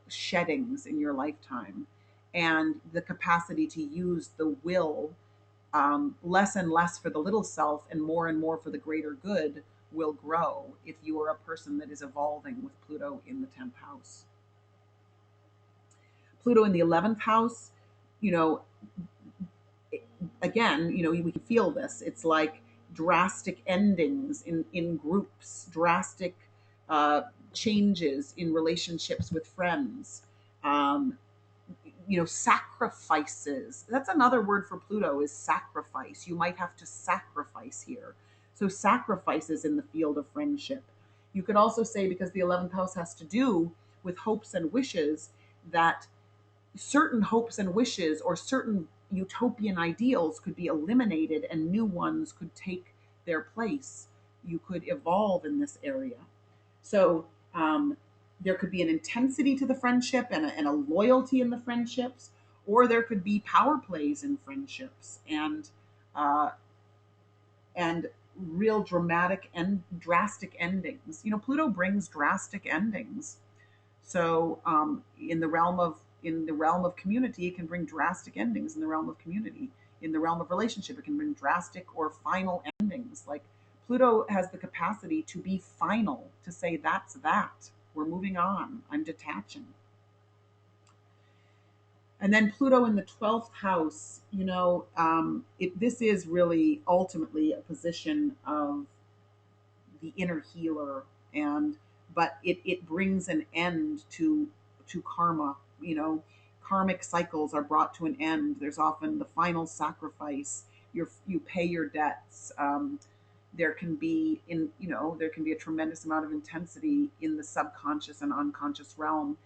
sheddings in your lifetime, and the capacity to use the will, less and less for the little self and more for the greater good, will grow if you are a person that is evolving with Pluto in the 10th house. Pluto in the 11th house, you know, again, we can feel this. It's like drastic endings in groups, drastic uh, changes in relationships with friends. Um, Sacrifices. That's another word for Pluto, is sacrifice. You might have to sacrifice here. So sacrifices in the field of friendship. You could also say, because the 11th house has to do with hopes and wishes, that certain hopes and wishes or certain utopian ideals could be eliminated and new ones could take their place. You could evolve in this area. So there could be an intensity to the friendship and a loyalty in the friendships, or there could be power plays in friendships, uh, and real dramatic and drastic endings. Pluto brings drastic endings. So in the realm of community, it can bring drastic endings. In the realm of community, in the realm of relationship, it can bring drastic or final endings. Like Pluto has the capacity to be final, to say that's that. We're moving on. I'm detaching. And then Pluto in the 12th house, this is really ultimately a position of the inner healer. And but it brings an end to karma. Karmic cycles are brought to an end. There's often the final sacrifice. You pay your debts. There can be a tremendous amount of intensity in the subconscious and unconscious realm,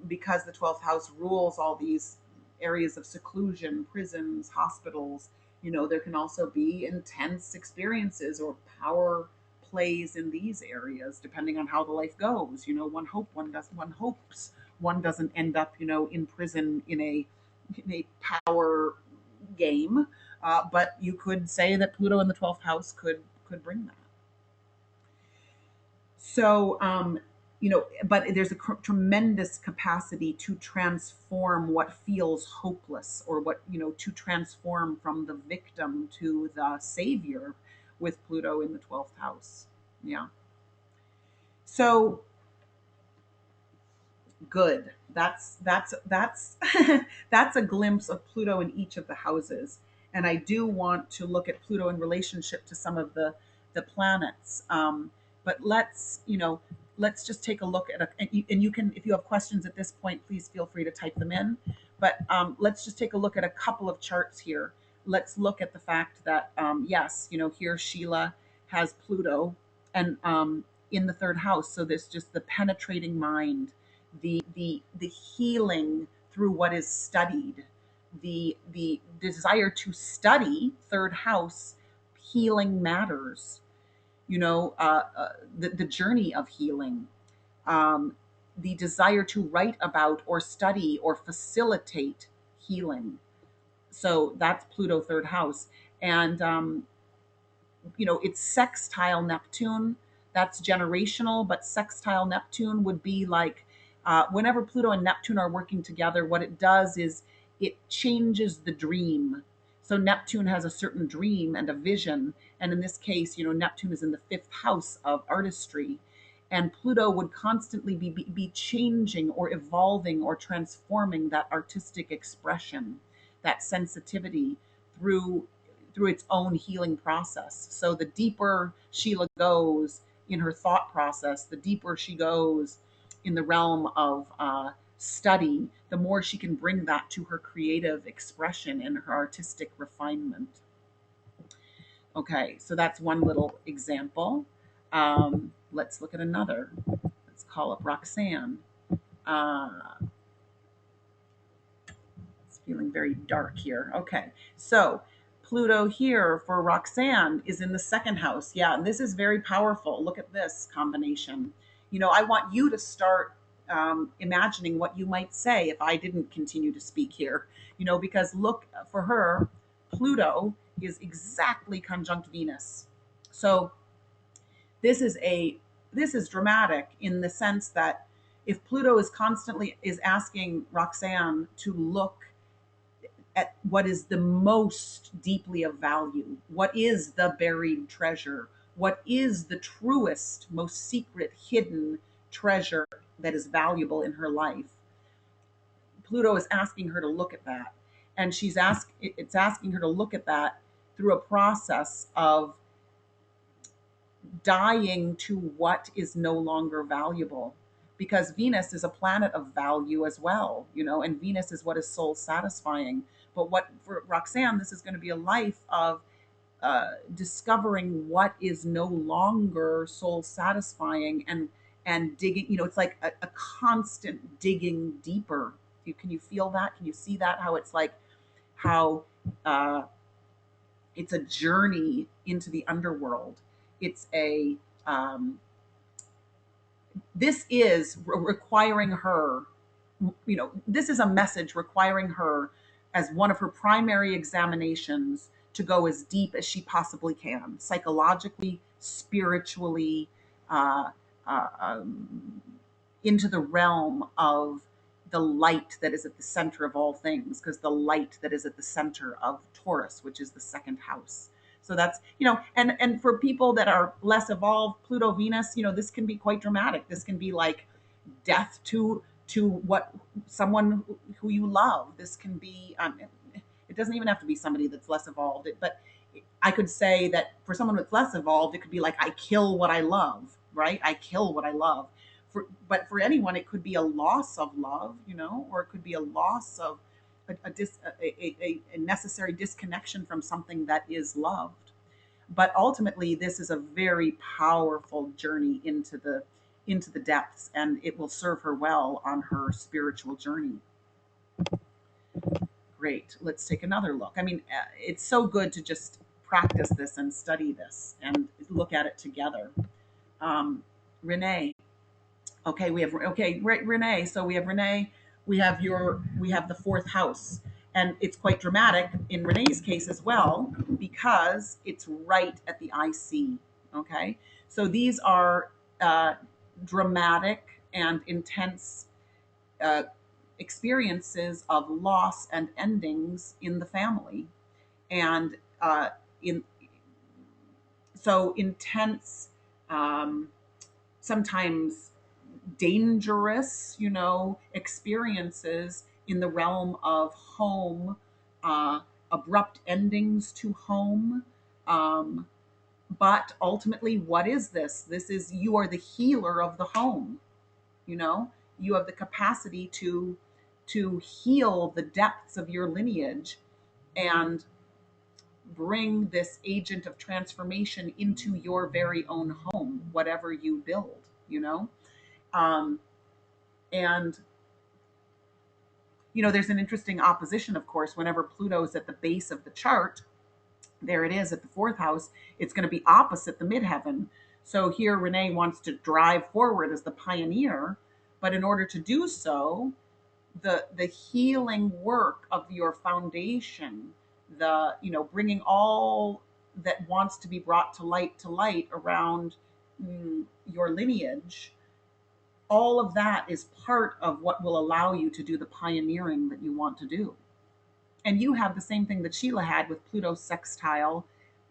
because the 12th house rules all these areas of seclusion, prisons, hospitals. There can also be intense experiences or power plays in these areas, depending on how the life goes. One hopes one doesn't end up, in prison in a power game. But you could say that Pluto in the 12th house could bring that. So, but there's a tremendous capacity to transform what feels hopeless, or to transform from the victim to the savior with Pluto in the 12th house. Yeah. So good. That's that's a glimpse of Pluto in each of the houses. And I do want to look at Pluto in relationship to some of the planets. But let's just take a look at and you can, if you have questions at this point, please feel free to type them in. But let's just take a look at a couple of charts here. Let's look at the fact that yes, here Sheila has Pluto and in the third house. So there's just the penetrating mind, the healing through what is studied, the desire to study third house. Healing matters, the journey of healing, um, the desire to write about or study or facilitate healing. So that's Pluto third house. And it's sextile Neptune. That's generational, but sextile Neptune would be like whenever Pluto and Neptune are working together, what it does is it changes the dream. So Neptune has a certain dream and a vision. And in this case, Neptune is in the fifth house of artistry. And Pluto would constantly be changing or evolving or transforming that artistic expression, that sensitivity through through its own healing process. So the deeper Sheila goes in her thought process, the deeper she goes in the realm of study, the more she can bring that to her creative expression and her artistic refinement. Okay, so that's one little example. Let's look at another. Let's call up Roxanne. Uh, It's feeling very dark here. Okay. So Pluto here for Roxanne is in the second house. Yeah. And this is very powerful. Look at this combination. I want you to start imagining what you might say if I didn't continue to speak here, because look for her, Pluto is exactly conjunct Venus. So this is a this is dramatic in the sense that if Pluto is asking Roxanne to look at what is the most deeply of value, what is the buried treasure, what is the truest, most secret, hidden treasure that is valuable in her life. Pluto is asking her to look at that. And it's asking her to look at that through a process of dying to what is no longer valuable, because Venus is a planet of value as well, and Venus is what is soul satisfying. But what for Roxanne, this is going to be a life of discovering what is no longer soul satisfying, and digging. It's like a constant digging deeper. Can you feel that? Can you see that? How it's like how uh, it's a journey into the underworld. It's a this is requiring her, this is a message requiring her as one of her primary examinations to go as deep as she possibly can, psychologically, spiritually, uh, into the realm of the light that is at the center of all things, because the light that is at the center of Taurus, which is the second house. So that's, and for people that are less evolved, Pluto Venus, this can be quite dramatic. This can be like death to to what someone who you love. This can be, it doesn't even have to be somebody that's less evolved, but I could say that for someone that's less evolved, it could be like, I kill what I love, right? I kill what I love. But for anyone, it could be a loss of love, or it could be a loss of a necessary disconnection from something that is loved. But ultimately, this is a very powerful journey into the depths, and it will serve her well on her spiritual journey. Great. Let's take another look. I mean, it's so good to just practice this and study this and look at it together. Renee. Okay, Renee. So we have Renee. We have the fourth house, and it's quite dramatic in Renee's case as well because it's right at the IC. Okay, so these are dramatic and intense uh, experiences of loss and endings in the family, and in so intense, um, sometimes dangerous, experiences in the realm of home, abrupt endings to home. Um, but ultimately, what is this? This is, you are the healer of the home. You know, you have the capacity to heal the depths of your lineage and bring this agent of transformation into your very own home, whatever you build. Um, and there's an interesting opposition, of course. Whenever Pluto's at the base of the chart, there it is at the fourth house, it's going to be opposite the midheaven. So here Renee wants to drive forward as the pioneer, but in order to do so, the healing work of your foundation, the bringing all that wants to be brought to light around your lineage, all of that is part of what will allow you to do the pioneering that you want to do. And you have the same thing that Sheila had with Pluto sextile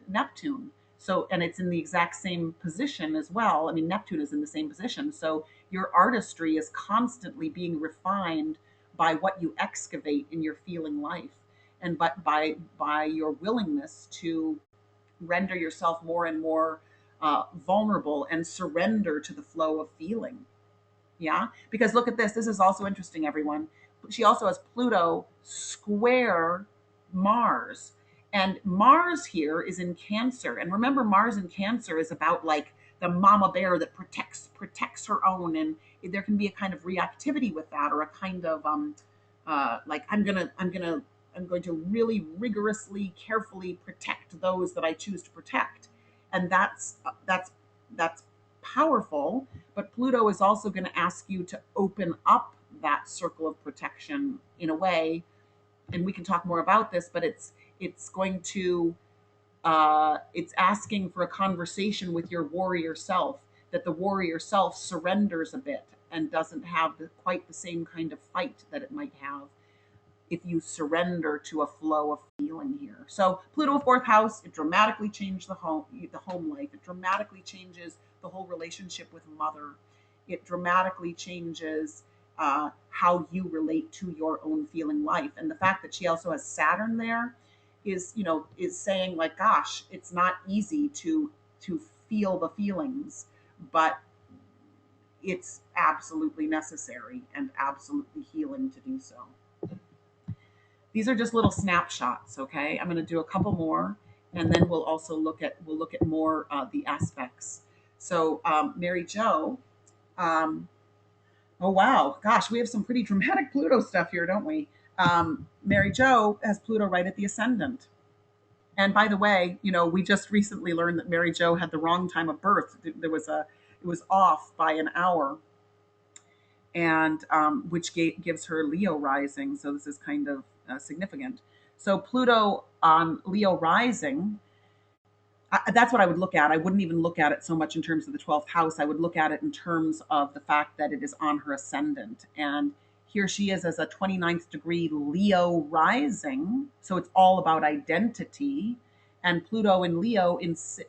Neptune. So, and it's in the exact same position as well. I mean, Neptune is in the same position. So your artistry is constantly being refined by what you excavate in your feeling life, and but by your willingness to render yourself more and more vulnerable and surrender to the flow of feeling. Yeah. Because look at this. This is also interesting, everyone. She also has Pluto square Mars. And Mars here is in Cancer. And remember, Mars in Cancer is about like the mama bear that protects her own. And there can be a kind of reactivity with that, or a kind of like, I'm going to really rigorously, carefully protect those that I choose to protect. And that's powerful. But Pluto is also going to ask you to open up that circle of protection in a way, and we can talk more about this. But it's going to it's asking for a conversation with your warrior self, that the warrior self surrenders a bit and doesn't have quite the same kind of fight that it might have if you surrender to a flow of feeling here. So Pluto fourth house, it dramatically changed the home life. It dramatically changes the whole relationship with mother. It dramatically changes how you relate to your own feeling life. And the fact that she also has Saturn there is saying like, gosh, it's not easy to feel the feelings, but it's absolutely necessary and absolutely healing to do so. These are just little snapshots. Okay, I'm going to do a couple more, and then we'll look at more the aspects. So Mary Jo, um, oh wow, gosh, we have some pretty dramatic Pluto stuff here, don't we? Mary Jo has Pluto right at the ascendant. And by the way, we just recently learned that Mary Jo had the wrong time of birth. It was off by an hour, and which gives her Leo rising. So this is kind of significant. So Pluto on Leo rising, that's what I would look at. I wouldn't even look at it so much in terms of the 12th house. I would look at it in terms of the fact that it is on her ascendant. And here she is as a 29th degree Leo rising. So it's all about identity. And Pluto in Leo,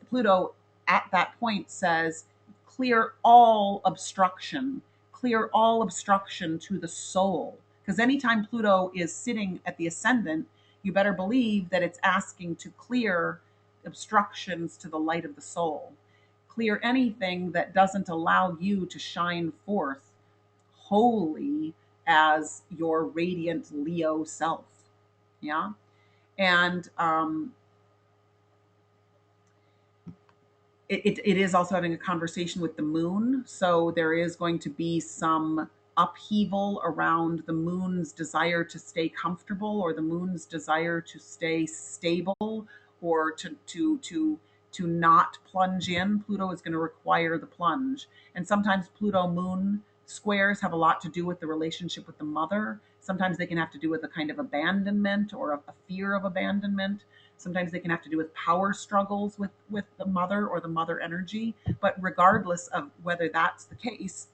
Pluto at that point says, clear all obstruction, clear all obstruction to the soul. Because anytime Pluto is sitting at the ascendant, you better believe that it's asking to clear obstructions to the light of the soul. Clear anything that doesn't allow you to shine forth wholly as your radiant Leo self. Yeah. And it is also having a conversation with the moon. So there is going to be some upheaval around the moon's desire to stay comfortable, or the moon's desire to stay stable, or to not plunge in. Pluto is going to require the plunge. And sometimes Pluto moon squares have a lot to do with the relationship with the mother. Sometimes they can have to do with a kind of abandonment or a fear of abandonment. Sometimes they can have to do with power struggles with the mother or the mother energy. But regardless of whether that's the case,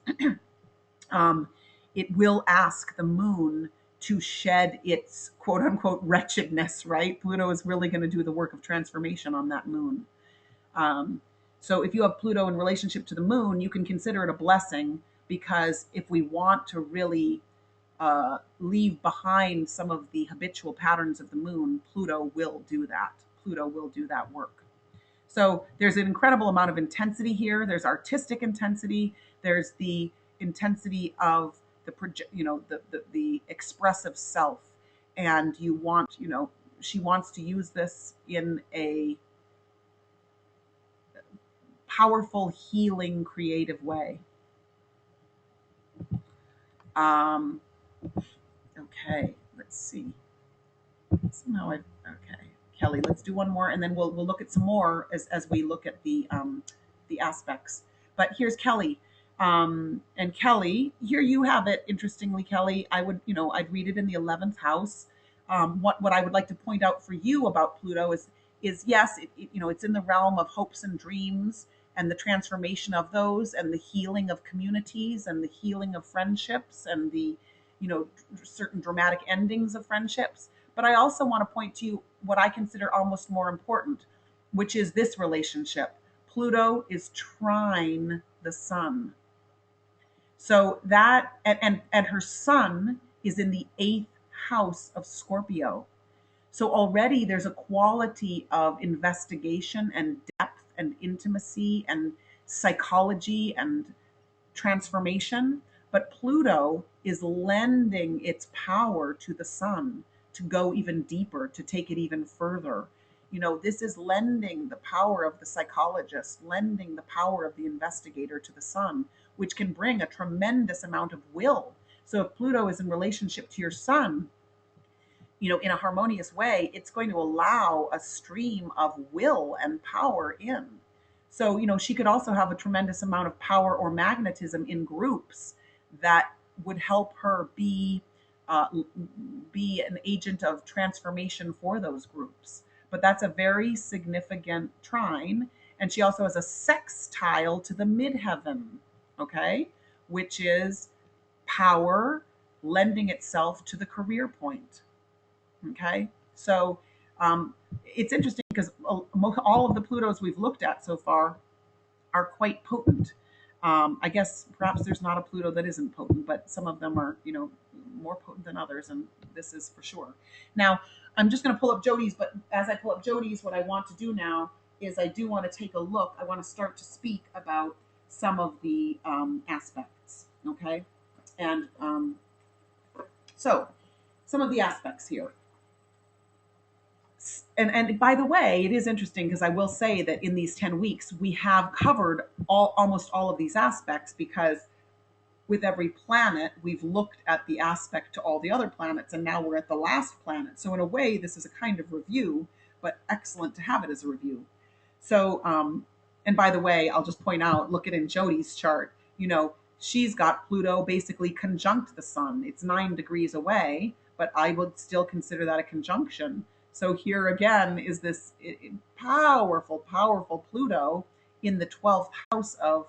um, it will ask the moon to shed its quote unquote wretchedness, right? Pluto is really going to do the work of transformation on that moon. Um, so if you have Pluto in relationship to the moon, you can consider it a blessing, because if we want to really leave behind some of the habitual patterns of the moon, Pluto will do that. Pluto will do that work. So there's an incredible amount of intensity here. There's artistic intensity. There's the intensity of the project, the expressive self. And she wants to use this in a powerful, healing, creative way. Um, okay, let's see. Somehow okay, Kelly. Let's do one more, and then we'll look at some more as we look at the aspects. But here's Kelly, and Kelly, here you have it. Interestingly, Kelly, I'd read it in the 11th house. What I would like to point out for you about Pluto is yes, it's in the realm of hopes and dreams, and the transformation of those, and the healing of communities, and the healing of friendships, and the certain dramatic endings of friendships. But I also want to point to what I consider almost more important, which is this relationship. Pluto is trine the sun. So that, and her sun is in the 8th house of Scorpio. So already there's a quality of investigation and depth and intimacy and psychology and transformation. But Pluto is lending its power to the sun to go even deeper, to take it even further. This is lending the power of the psychologist, lending the power of the investigator to the sun, which can bring a tremendous amount of will. So if Pluto is in relationship to your sun, in a harmonious way, it's going to allow a stream of will and power in. So, she could also have a tremendous amount of power or magnetism in groups that would help her uh, be an agent of transformation for those groups. But that's a very significant trine. And she also has a sextile to the midheaven, okay, which is power lending itself to the career point. Okay. So it's interesting because all of the Plutos we've looked at so far are quite potent. I guess perhaps there's not a Pluto that isn't potent, but some of them are, more potent than others, and this is for sure. Now, I'm just going to pull up Jody's, but as I pull up Jody's, what I want to do now is I do want to take a look. I want to start to speak about some of the aspects, okay? And so, some of the aspects here. And by the way, it is interesting because I will say that in these 10 weeks we have covered almost all of these aspects, because with every planet we've looked at the aspect to all the other planets, and now we're at the last planet. So in a way this is a kind of review, but excellent to have it as a review. So and by the way, I'll just point out, look at in Jody's chart, she's got Pluto basically conjunct the sun. It's 9 degrees away, but I would still consider that a conjunction. So here again is this powerful, powerful Pluto in the 12th house of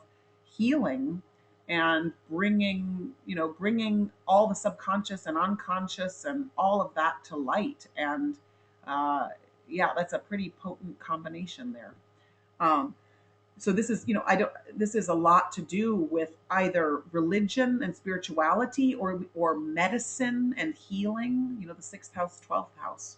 healing, and bringing all the subconscious and unconscious and all of that to light. And yeah, that's a pretty potent combination there. Um, So this is, I don't, this is a lot to do with either religion and spirituality, or medicine and healing, the sixth house, 12th house.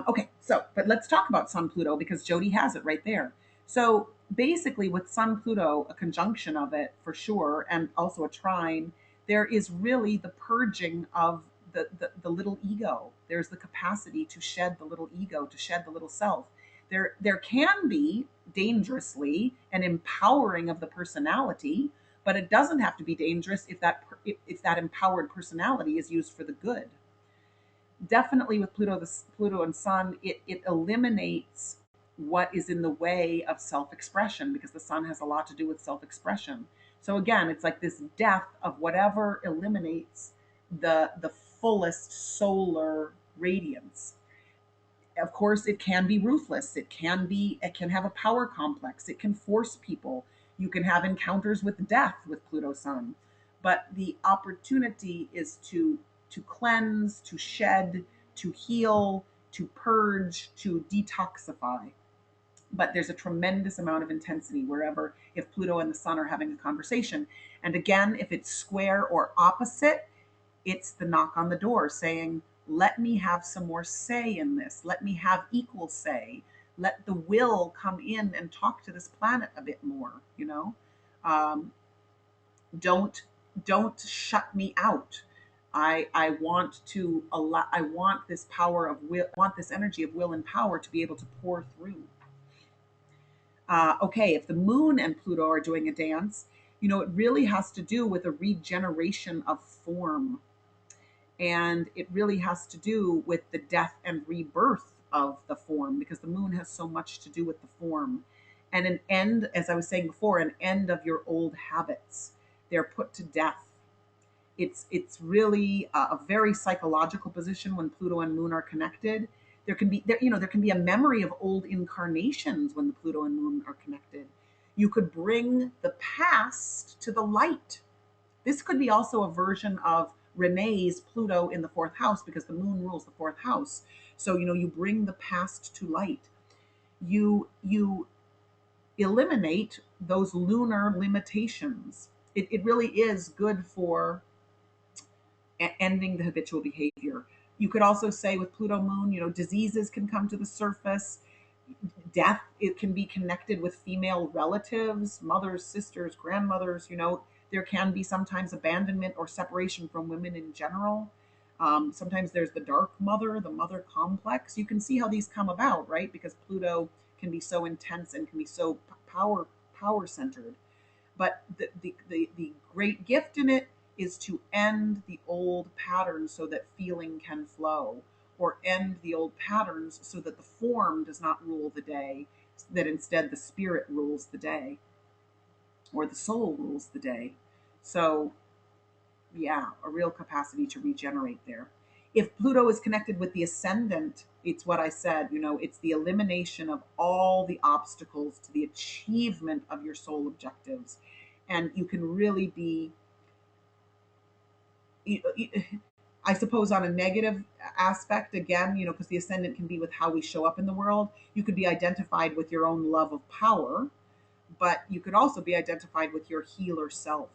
Okay, so, but let's talk about Sun Pluto because Jody has it right there. So basically, with Sun Pluto, a conjunction of it for sure, and also a trine, there is really the purging of the little ego. There's the capacity to shed the little ego, to shed the little self. There can be dangerously an empowering of the personality, but it doesn't have to be dangerous if that empowered personality is used for the good. Definitely with Pluto and Sun, it eliminates what is in the way of self-expression, because the Sun has a lot to do with self-expression. So again, it's like this death of whatever eliminates the fullest solar radiance. Of course, it can be ruthless. It can have a power complex. It can force people. You can have encounters with death with Pluto Sun. But the opportunity is to cleanse, to shed, to heal, to purge, to detoxify. But there's a tremendous amount of intensity wherever, if Pluto and the Sun are having a conversation. And again, if it's square or opposite, it's the knock on the door saying, let me have some more say in this. Let me have equal say. Let the will come in and talk to this planet a bit more, Um, don't don't shut me out. I want to allow, I want this power of will, I want this energy of will and power to be able to pour through. Okay, if the moon and Pluto are doing a dance, it really has to do with a regeneration of form, and it really has to do with the death and rebirth of the form, because the moon has so much to do with the form, and an end, as I was saying before, an end of your old habits. They're put to death. It's really a very psychological position when Pluto and moon are connected. There can be a memory of old incarnations when the Pluto and moon are connected. You could bring the past to the light. This could be also a version of Renee's Pluto in the fourth house, because the moon rules the fourth house. So, you bring the past to light. You eliminate those lunar limitations. It really is good for ending the habitual behavior. You could also say with Pluto moon, diseases can come to the surface. Death, it can be connected with female relatives, mothers, sisters, grandmothers. There can be sometimes abandonment or separation from women in general. Sometimes there's the dark mother, the mother complex. You can see how these come about, right? Because Pluto can be so intense and can be so power centered. But the great gift in it is to end the old patterns so that feeling can flow, or end the old patterns so that the form does not rule the day, that instead the spirit rules the day, or the soul rules the day. So, yeah, a real capacity to regenerate there. If Pluto is connected with the ascendant, it's what I said, it's the elimination of all the obstacles to the achievement of your soul objectives. And you can really be, I suppose, on a negative aspect, again, because the ascendant can be with how we show up in the world. You could be identified with your own love of power, but you could also be identified with your healer self.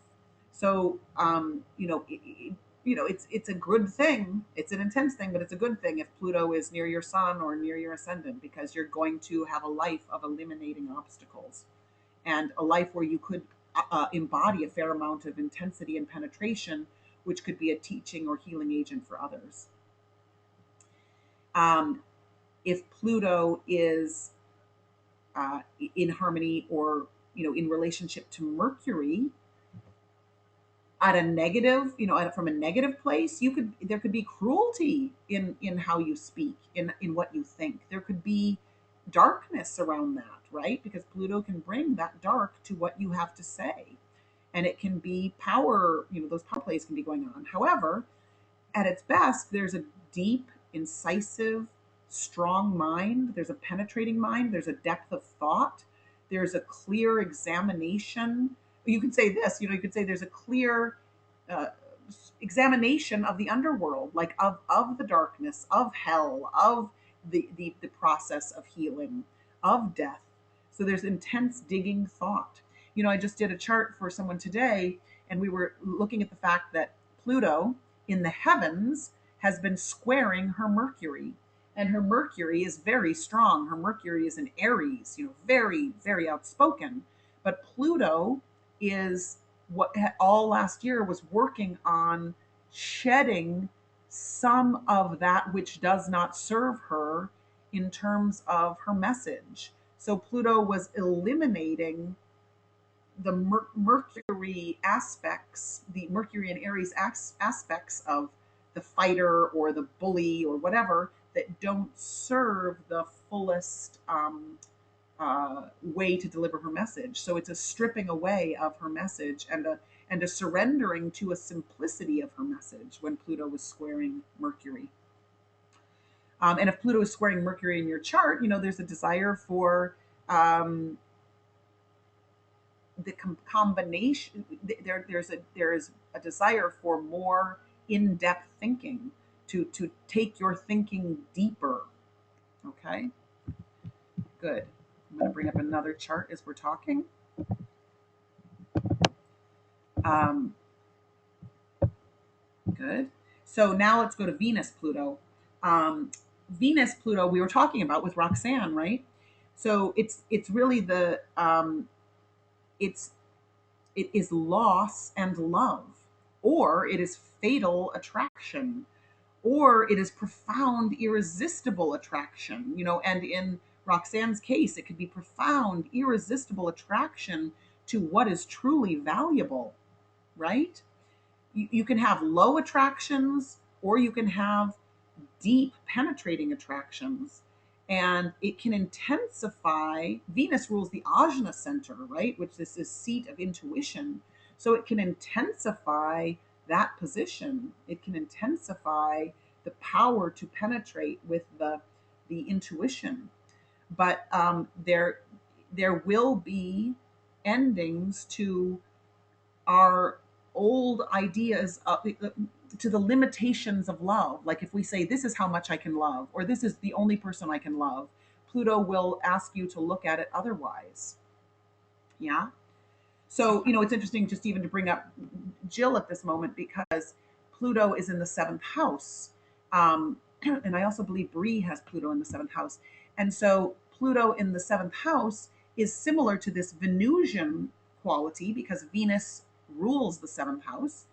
So, it's a good thing. It's an intense thing, but it's a good thing if Pluto is near your Sun or near your ascendant, because you're going to have a life of eliminating obstacles, and a life where you could embody a fair amount of intensity and penetration, which could be a teaching or healing agent for others. Um, if Pluto is in harmony, or in relationship to Mercury at a negative, from a negative place, there could be cruelty in how you speak, in what you think. There could be darkness around that, right? Because Pluto can bring that dark to what you have to say, and it can be power. Those power plays can be going on. However, at its best, there's a deep, incisive, strong mind. There's a penetrating mind. There's a depth of thought. There's a clear examination. You could say this, you could say there's a clear uh, examination of the underworld, like of the darkness, of hell, of the process of healing, of death. So there's intense digging thought. I just did a chart for someone today, and we were looking at the fact that Pluto in the heavens has been squaring her Mercury. And her Mercury is very strong. Her Mercury is in Aries, very, very outspoken. But Pluto is what all last year was working on shedding some of that which does not serve her in terms of her message. So Pluto was eliminating the Mercury aspects, the Mercury and Aries aspects of the fighter or the bully or whatever that don't serve the fullest way to deliver her message. So it's a stripping away of her message and a surrendering to a simplicity of her message when Pluto was squaring Mercury. And if Pluto is squaring Mercury in your chart, there's a desire for the combination. There's a desire for more in-depth thinking, to take your thinking deeper. Okay, good. I'm going to bring up another chart as we're talking. Um, Good. So now let's go to Venus Pluto. Venus Pluto we were talking about with Roxanne, right? So it's really it's it is loss and love, or it is fatal attraction, or it is profound irresistible attraction. And in Roxanne's case, it could be profound irresistible attraction to what is truly valuable, right? You can have low attractions, or you can have deep penetrating attractions, and it can intensify. Venus rules the ajna center, right, which is this seat of intuition. So it can intensify that position. It can intensify the power to penetrate with the intuition. But there will be endings to our old ideas, to the limitations of love. Like if we say, this is how much I can love, or this is the only person I can love, Pluto will ask you to look at it otherwise. Yeah. So, it's interesting just even to bring up Jill at this moment, because Pluto is in the seventh house. And I also believe Bree has Pluto in the seventh house. And so Pluto in the seventh house is similar to this Venusian quality, because Venus rules the seventh house.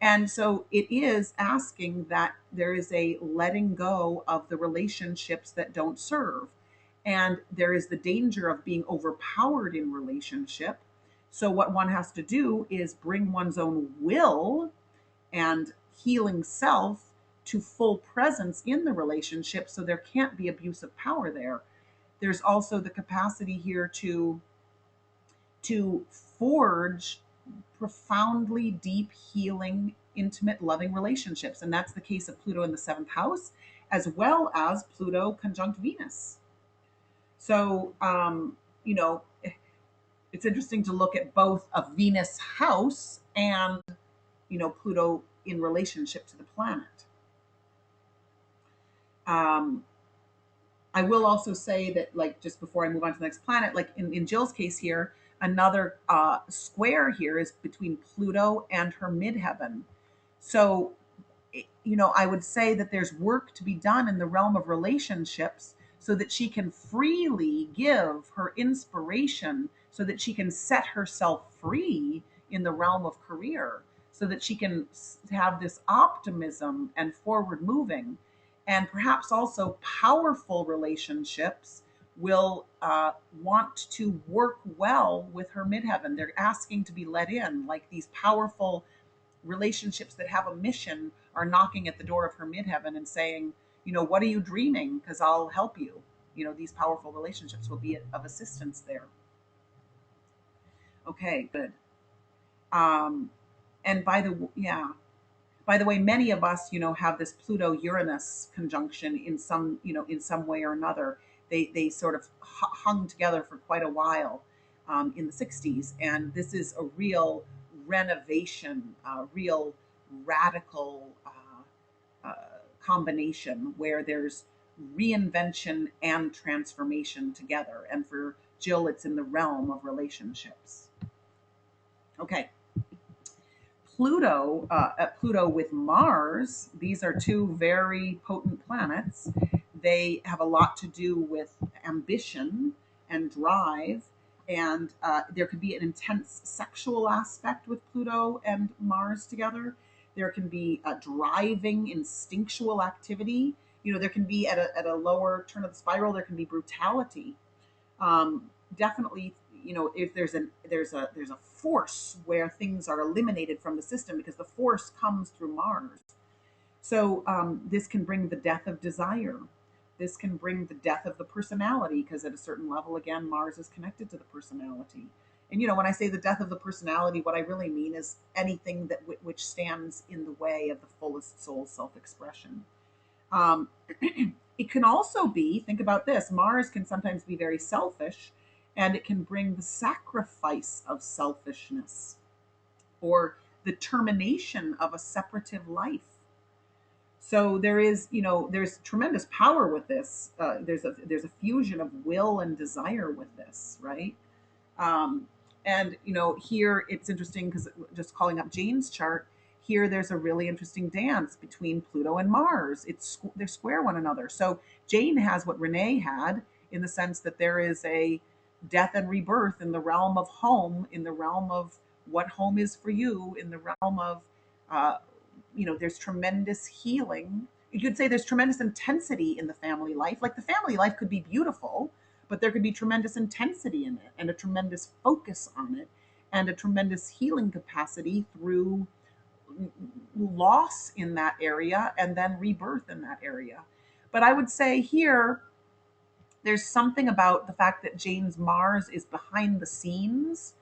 And so it is asking that there is a letting go of the relationships that don't serve. And there is the danger of being overpowered in relationship. So, what one has to do is bring one's own will and healing self to full presence in the relationship, so there can't be abuse of power there. There's also the capacity here to forge profoundly deep, healing, intimate, loving relationships. And that's the case of Pluto in the seventh house, as well as Pluto conjunct Venus. So, it's interesting to look at both a Venus house and, Pluto in relationship to the planet. Um, I will also say that, like, just before I move on to the next planet, like in Jill's case here, another square here is between Pluto and her midheaven. So, I would say that there's work to be done in the realm of relationships, so that she can freely give her inspiration, so that she can set herself free in the realm of career, so that she can have this optimism and forward moving. And perhaps also powerful relationships will want to work well with her midheaven. They're asking to be let in, like these powerful relationships that have a mission are knocking at the door of her midheaven and saying, what are you dreaming? Because I'll help you. These powerful relationships will be of assistance there. Okay, good. Um, and by the way, many of us, have this Pluto Uranus conjunction in some way or another. They sort of hung together for quite a while in the 60s. And this is a real renovation, a real radical combination, where there's reinvention and transformation together. And for Jill, it's in the realm of relationships. Okay. Pluto with Mars, these are two very potent planets. They have a lot to do with ambition and drive, and there could be an intense sexual aspect with Pluto and Mars together. There can be a driving, instinctual activity. There can be at a lower turn of the spiral, there can be brutality. Definitely, if there's a force where things are eliminated from the system because the force comes through Mars. So this can bring the death of desire. This can bring the death of the personality because at a certain level, again, Mars is connected to the personality. And when I say the death of the personality, what I really mean is anything that which stands in the way of the fullest soul self-expression. um, it can also be, think about this, Mars can sometimes be very selfish, and it can bring the sacrifice of selfishness or the termination of a separative life. So there's tremendous power with this. There's a fusion of will and desire with this, right? Um, and here it's interesting because just calling up Jane's chart, here there's a really interesting dance between Pluto and Mars. They're square one another. So Jane has what Renee had, in the sense that there is a death and rebirth in the realm of home, in the realm of what home is for you, in the realm of uh, there's tremendous healing. You could say there's tremendous intensity in the family life. Like the family life could be beautiful, but there could be tremendous intensity in it and a tremendous focus on it and a tremendous healing capacity through loss in that area and then rebirth in that area. But I would say here, there's something about the fact that Jane's Mars is behind the scenes.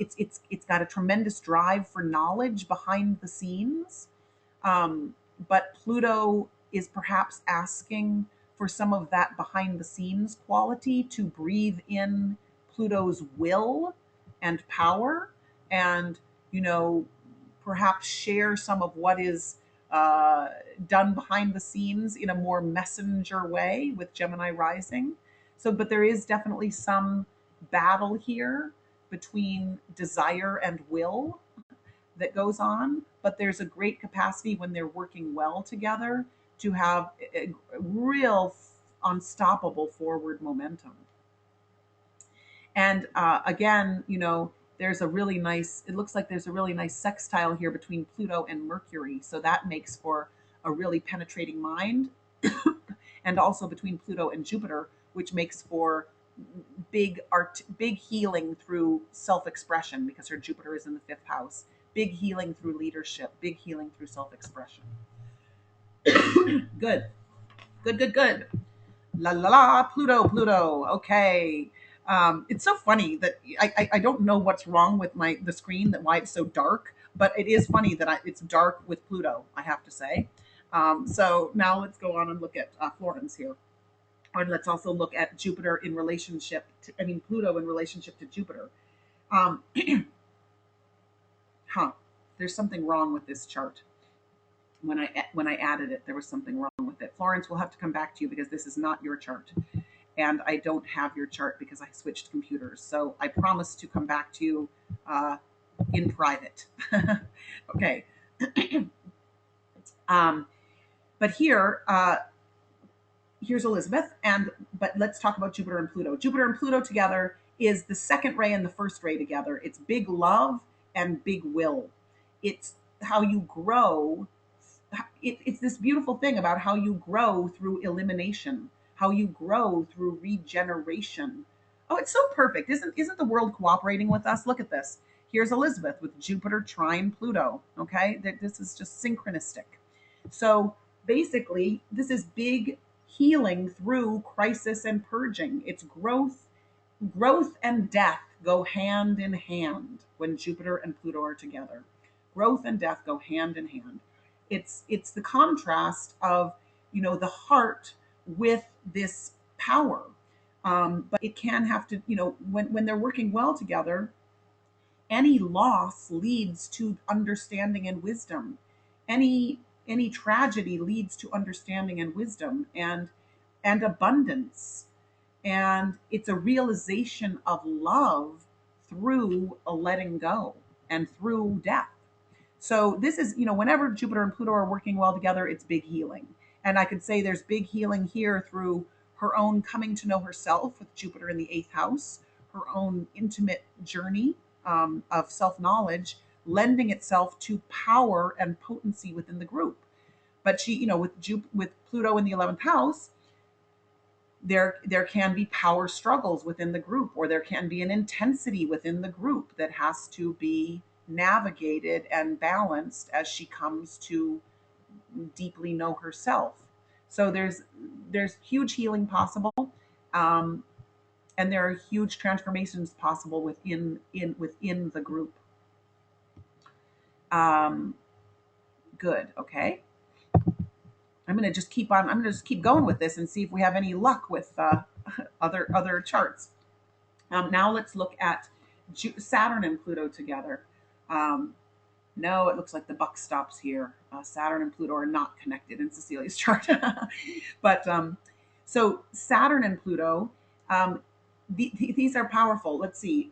It's got a tremendous drive for knowledge behind the scenes, um, but Pluto is perhaps asking for some of that behind the scenes quality to breathe in Pluto's will and power, and, you know, perhaps share some of what is uh, done behind the scenes in a more messenger way with Gemini rising. So, but there is definitely some battle here between desire and will that goes on, but there's a great capacity when they're working well together to have a real unstoppable forward momentum. And again, there's a really nice, it looks like there's a really nice sextile here between Pluto and Mercury. So that makes for a really penetrating mind. And also between Pluto and Jupiter, which makes for big healing through self-expression because her Jupiter is in the fifth house. Big healing through leadership, big healing through self-expression. Good, good, good, good. La la la, Pluto, Pluto. Okay. It's so funny that I don't know what's wrong with the screen, that why it's so dark, but it is funny that it's dark with Pluto, I have to say. So now let's go on and look at Florence here. Or let's also look at Jupiter in relationship to, I mean, Pluto in relationship to Jupiter. Um, huh. There's something wrong with this chart. When I added it, there was something wrong with it. Florence, we'll have to come back to you because this is not your chart, and I don't have your chart because I switched computers. So I promise to come back to you in private. Okay. um, but here's Elizabeth, but let's talk about Jupiter and Pluto. Jupiter and Pluto together is the second ray and the first ray together. It's big love and big will. It's how you grow. It's this beautiful thing about how you grow through elimination, how you grow through regeneration. Oh, it's so perfect. Isn't the world cooperating with us? Look at this. Here's Elizabeth with Jupiter trine Pluto. Okay, this is just synchronistic. So basically, this is big healing through crisis and purging. It's growth and death go hand in hand when Jupiter and Pluto are together. Growth and death go hand in hand. It's the contrast of the heart with this power. But it can have to, when they're working well together, any loss leads to understanding and wisdom. Any tragedy leads to understanding and wisdom. And and abundance. And it's a realization of love through a letting go and through death. So this is, whenever Jupiter and Pluto are working well together, it's big healing. And I could say there's big healing here through her own coming to know herself with Jupiter in the eighth house, her own intimate journey of self knowledge, lending itself to power and potency within the group. But she, with Pluto in the 11th house, there can be power struggles within the group, or there can be an intensity within the group that has to be navigated and balanced as she comes to deeply know herself. So there's huge healing possible, um, and there are huge transformations possible within the group. um, Good. Okay, I'm gonna just keep going with this and see if we have any luck with other charts. Now let's look at Saturn and Pluto together. Um, no, it looks like the buck stops here. Saturn and Pluto are not connected in Cecilia's chart. But so Saturn and Pluto, um, these are powerful. Let's see.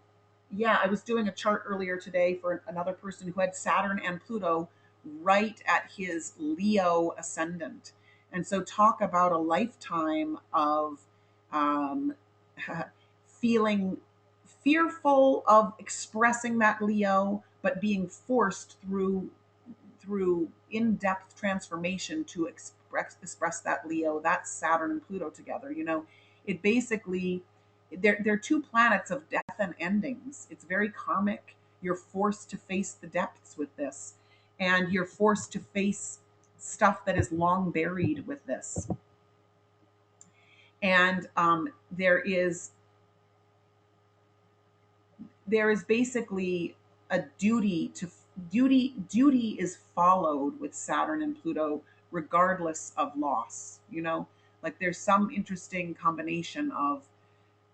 Yeah, I was doing a chart earlier today for another person who had Saturn and Pluto right at his Leo ascendant. And so, talk about a lifetime of um, feeling fearful of expressing that Leo, but being forced through in-depth transformation to express that Leo. That's Saturn and Pluto together. It basically, they're two planets of death and endings. It's very karmic. You're forced to face the depths with this, and you're forced to face stuff that is long buried with this. And there is basically a duty is followed with Saturn and Pluto regardless of loss. Like there's some interesting combination of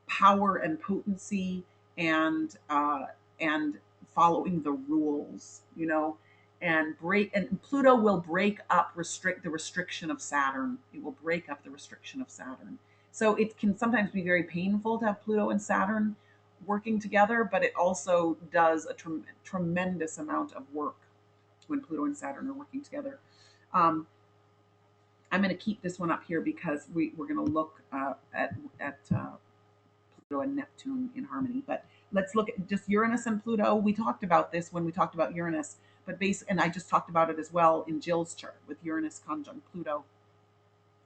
power and potency, and following the rules. And Pluto will break up restrict the restriction of Saturn. It will break up the restriction of Saturn. So it can sometimes be very painful to have Pluto and Saturn working together, but it also does a tremendous amount of work when Pluto and Saturn are working together. Um, I'm going to keep this one up here because we're going to look at Pluto and Neptune in harmony. But let's look at just Uranus and Pluto. We talked about this when we talked about Uranus, and I just talked about it as well in Jill's chart with Uranus conjunct Pluto.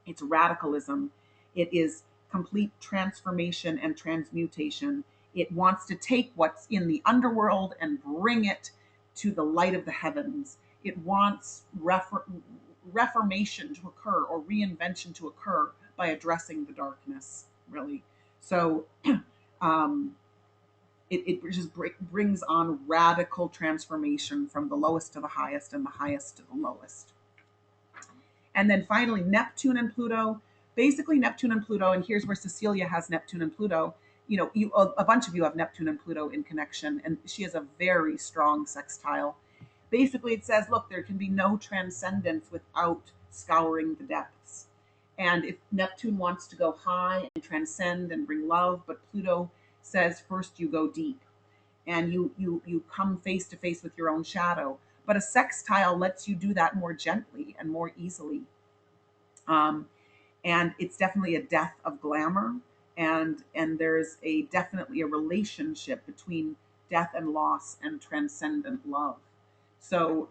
It's radicalism. It is complete transformation and transmutation. It wants to take what's in the underworld and bring it to the light of the heavens. It wants reformation to occur, or reinvention to occur, by addressing the darkness, really. So um, it just brings on radical transformation from the lowest to the highest and the highest to the lowest. And then finally, Neptune and Pluto. Basically, Neptune and Pluto, and here's where Cecilia has Neptune and Pluto. A bunch of you have Neptune and Pluto in connection, and she has a very strong sextile. Basically, it says, look, there can be no transcendence without scouring the depths. And if Neptune wants to go high and transcend and bring love, but Pluto says first you go deep, and you come face to face with your own shadow. But a sextile lets you do that more gently and more easily. Um, and it's definitely a death of glamour, and there's definitely a relationship between death and loss and transcendent love. So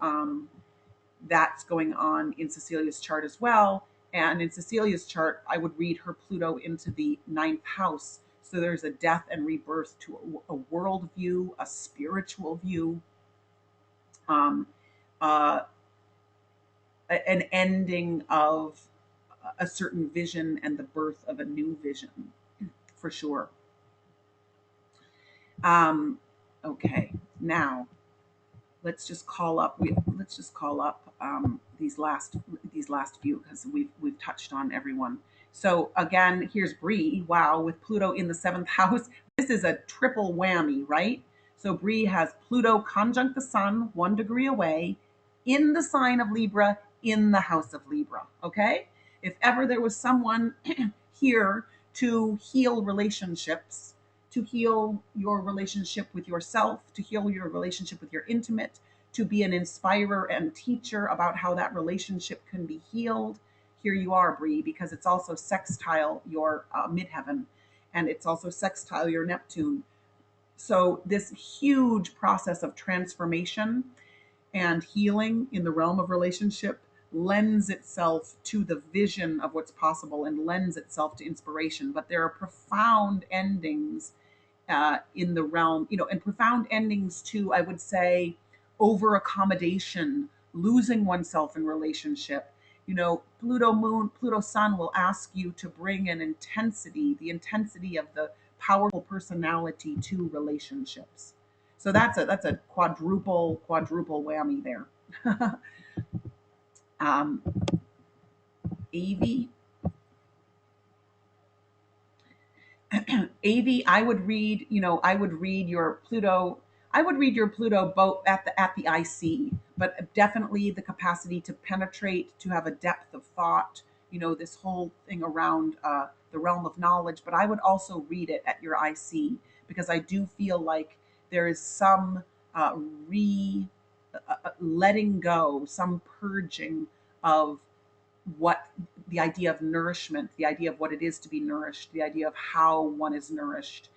that's going on in Cecilia's chart as well. And in Cecilia's chart, I would read her Pluto into the ninth house. So there's a death and rebirth to a world view, a spiritual view, um, uh, an ending of a certain vision and the birth of a new vision, for sure. Um, okay, now let's just call up these last few, because we've touched on everyone. So again, here's Bree. Wow, with Pluto in the seventh house, this is a triple whammy, right? So Bree has Pluto conjunct the Sun 1 degree away, in the sign of Libra, in the house of Libra. Okay, if ever there was someone here to heal relationships, to heal your relationship with yourself, to heal your relationship with your intimate, to be an inspirer and teacher about how that relationship can be healed. Here you are, Bree, because it's also sextile your midheaven, and it's also sextile your Neptune. So this huge process of transformation and healing in the realm of relationship lends itself to the vision of what's possible and lends itself to inspiration. But there are profound endings in the realm, and profound endings to, I would say, over accommodation, losing oneself in relationship. Pluto moon, Pluto sun will ask you to bring an intensity, the intensity of the powerful personality to relationships. So that's a quadruple whammy there. um, Av Av, I would read your Pluto. I would read your Pluto both at the IC, but definitely the capacity to penetrate, to have a depth of thought. This whole thing around the realm of knowledge. But I would also read it at your IC because I do feel like there is some uh, re letting go, some purging of what the idea of nourishment, the idea of what it is to be nourished, the idea of how one is nourished,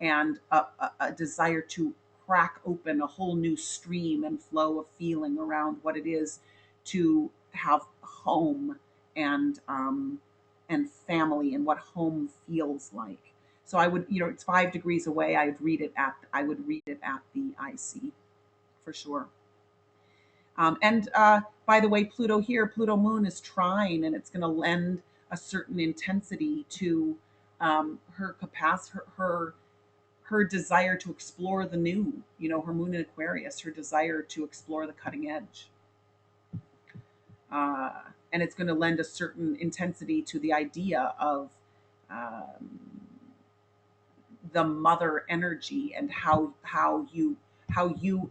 and a desire to crack open a whole new stream and flow of feeling around what it is to have home and family and what home feels like. So I would, it's 5 degrees away. I would read it at the IC for sure. And by the way, Pluto here, Pluto moon is trine, and it's going to lend a certain intensity to her capacity, her desire to explore the new. Her moon in Aquarius, her desire to explore the cutting edge, uh, and it's going to lend a certain intensity to the idea of um, the mother energy and how you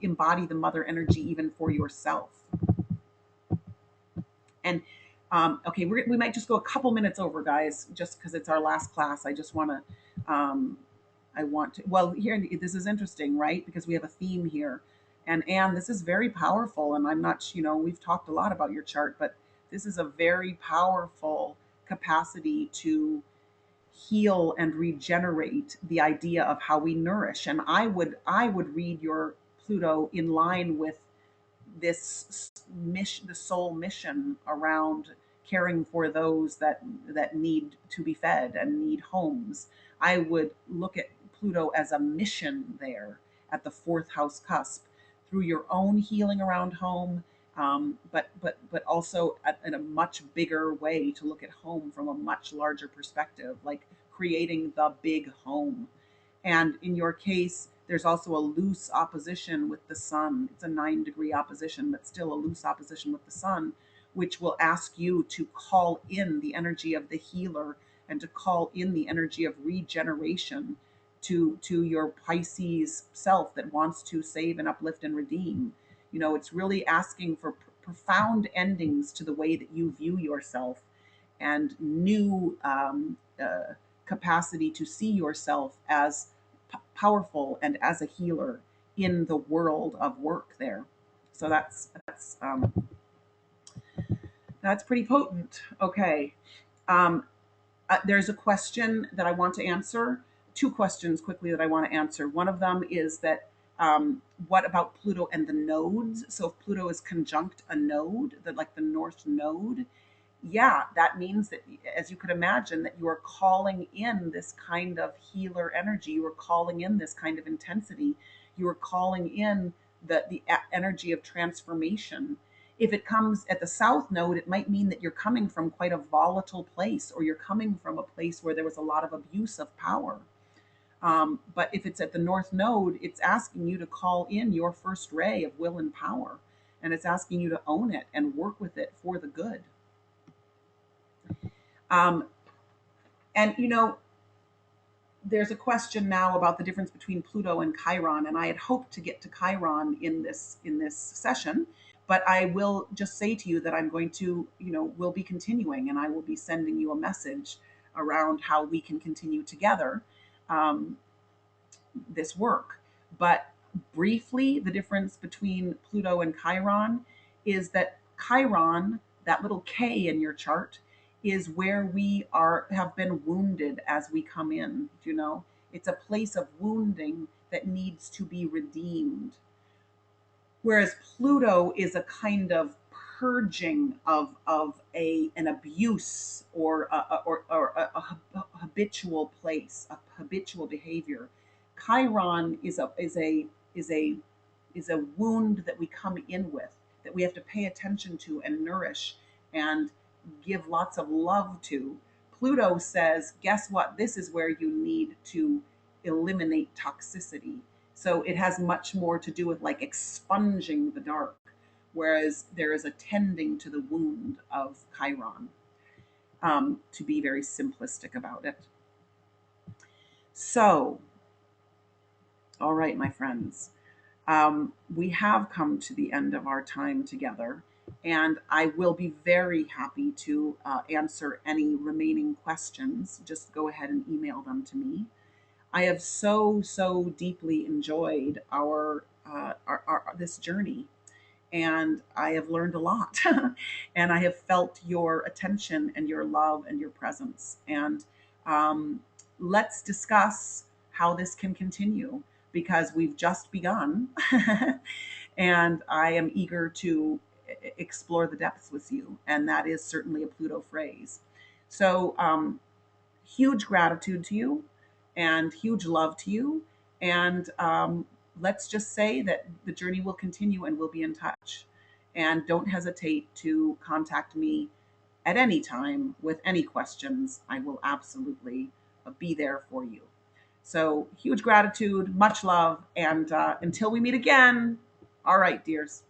embody the mother energy even for yourself. And okay, we might just go a couple minutes over, guys, just because it's our last class. I just want to, I want to, well, here, this is interesting, right? Because we have a theme here. And Anne, this is very powerful. And I'm not, we've talked a lot about your chart, but this is a very powerful capacity to heal and regenerate the idea of how we nourish. And I would read your Pluto in line with this mission, the soul mission around caring for those that need to be fed and need homes. I would look at Pluto as a mission there at the fourth house cusp through your own healing around home, but also in a much bigger way to look at home from a much larger perspective, like creating the big home. And in your case, there's also a loose opposition with the sun. It's a 9 degree opposition, but still a loose opposition with the sun, which will ask you to call in the energy of the healer and to call in the energy of regeneration to your Pisces self that wants to save and uplift and redeem. It's really asking for profound endings to the way that you view yourself and new capacity to see yourself as powerful and as a healer in the world of work there. So that's pretty potent. Okay. Um, there's a question that I want to answer. Two questions quickly that I want to answer. One of them is that what about Pluto and the nodes? So if Pluto is conjunct a node, like the North Node, yeah, that means that, as you could imagine, that you are calling in this kind of healer energy. You are calling in this kind of intensity. You are calling in the energy of transformation. If it comes at the south node, it might mean that you're coming from quite a volatile place, or you're coming from a place where there was a lot of abuse of power. But if it's at the north node, it's asking you to call in your first ray of will and power, and it's asking you to own it and work with it for the good. Um, and there's a question now about the difference between Pluto and Chiron, and I had hoped to get to Chiron in this session, but I will just say to you that I'm going to, will be continuing, and I will be sending you a message around how we can continue together um, this work. But briefly, the difference between Pluto and Chiron is that Chiron, that little K in your chart, is where we are have been wounded as we come in. You know, it's a place of wounding that needs to be redeemed. Whereas Pluto is a kind of purging of an abuse or a habitual place, a habitual behavior. Chiron is a wound that we come in with, that we have to pay attention to and nourish and give lots of love to. Pluto says, guess what? This is where you need to eliminate toxicity. So it has much more to do with like expunging the dark, whereas there is a tending to the wound of Chiron, to be very simplistic about it. So, all right, my friends, we have come to the end of our time together, and I will be very happy to answer any remaining questions. Just go ahead and email them to me. I have so deeply enjoyed our this journey, and I have learned a lot, and I have felt your attention and your love and your presence. And um, let's discuss how this can continue because we've just begun, and I am eager to explore the depths with you, and that is certainly a Pluto phrase. So huge gratitude to you and huge love to you. And let's just say that the journey will continue and we'll be in touch. And don't hesitate to contact me at any time with any questions. I will absolutely be there for you. So, huge gratitude, much love, and until we meet again, all right, dears.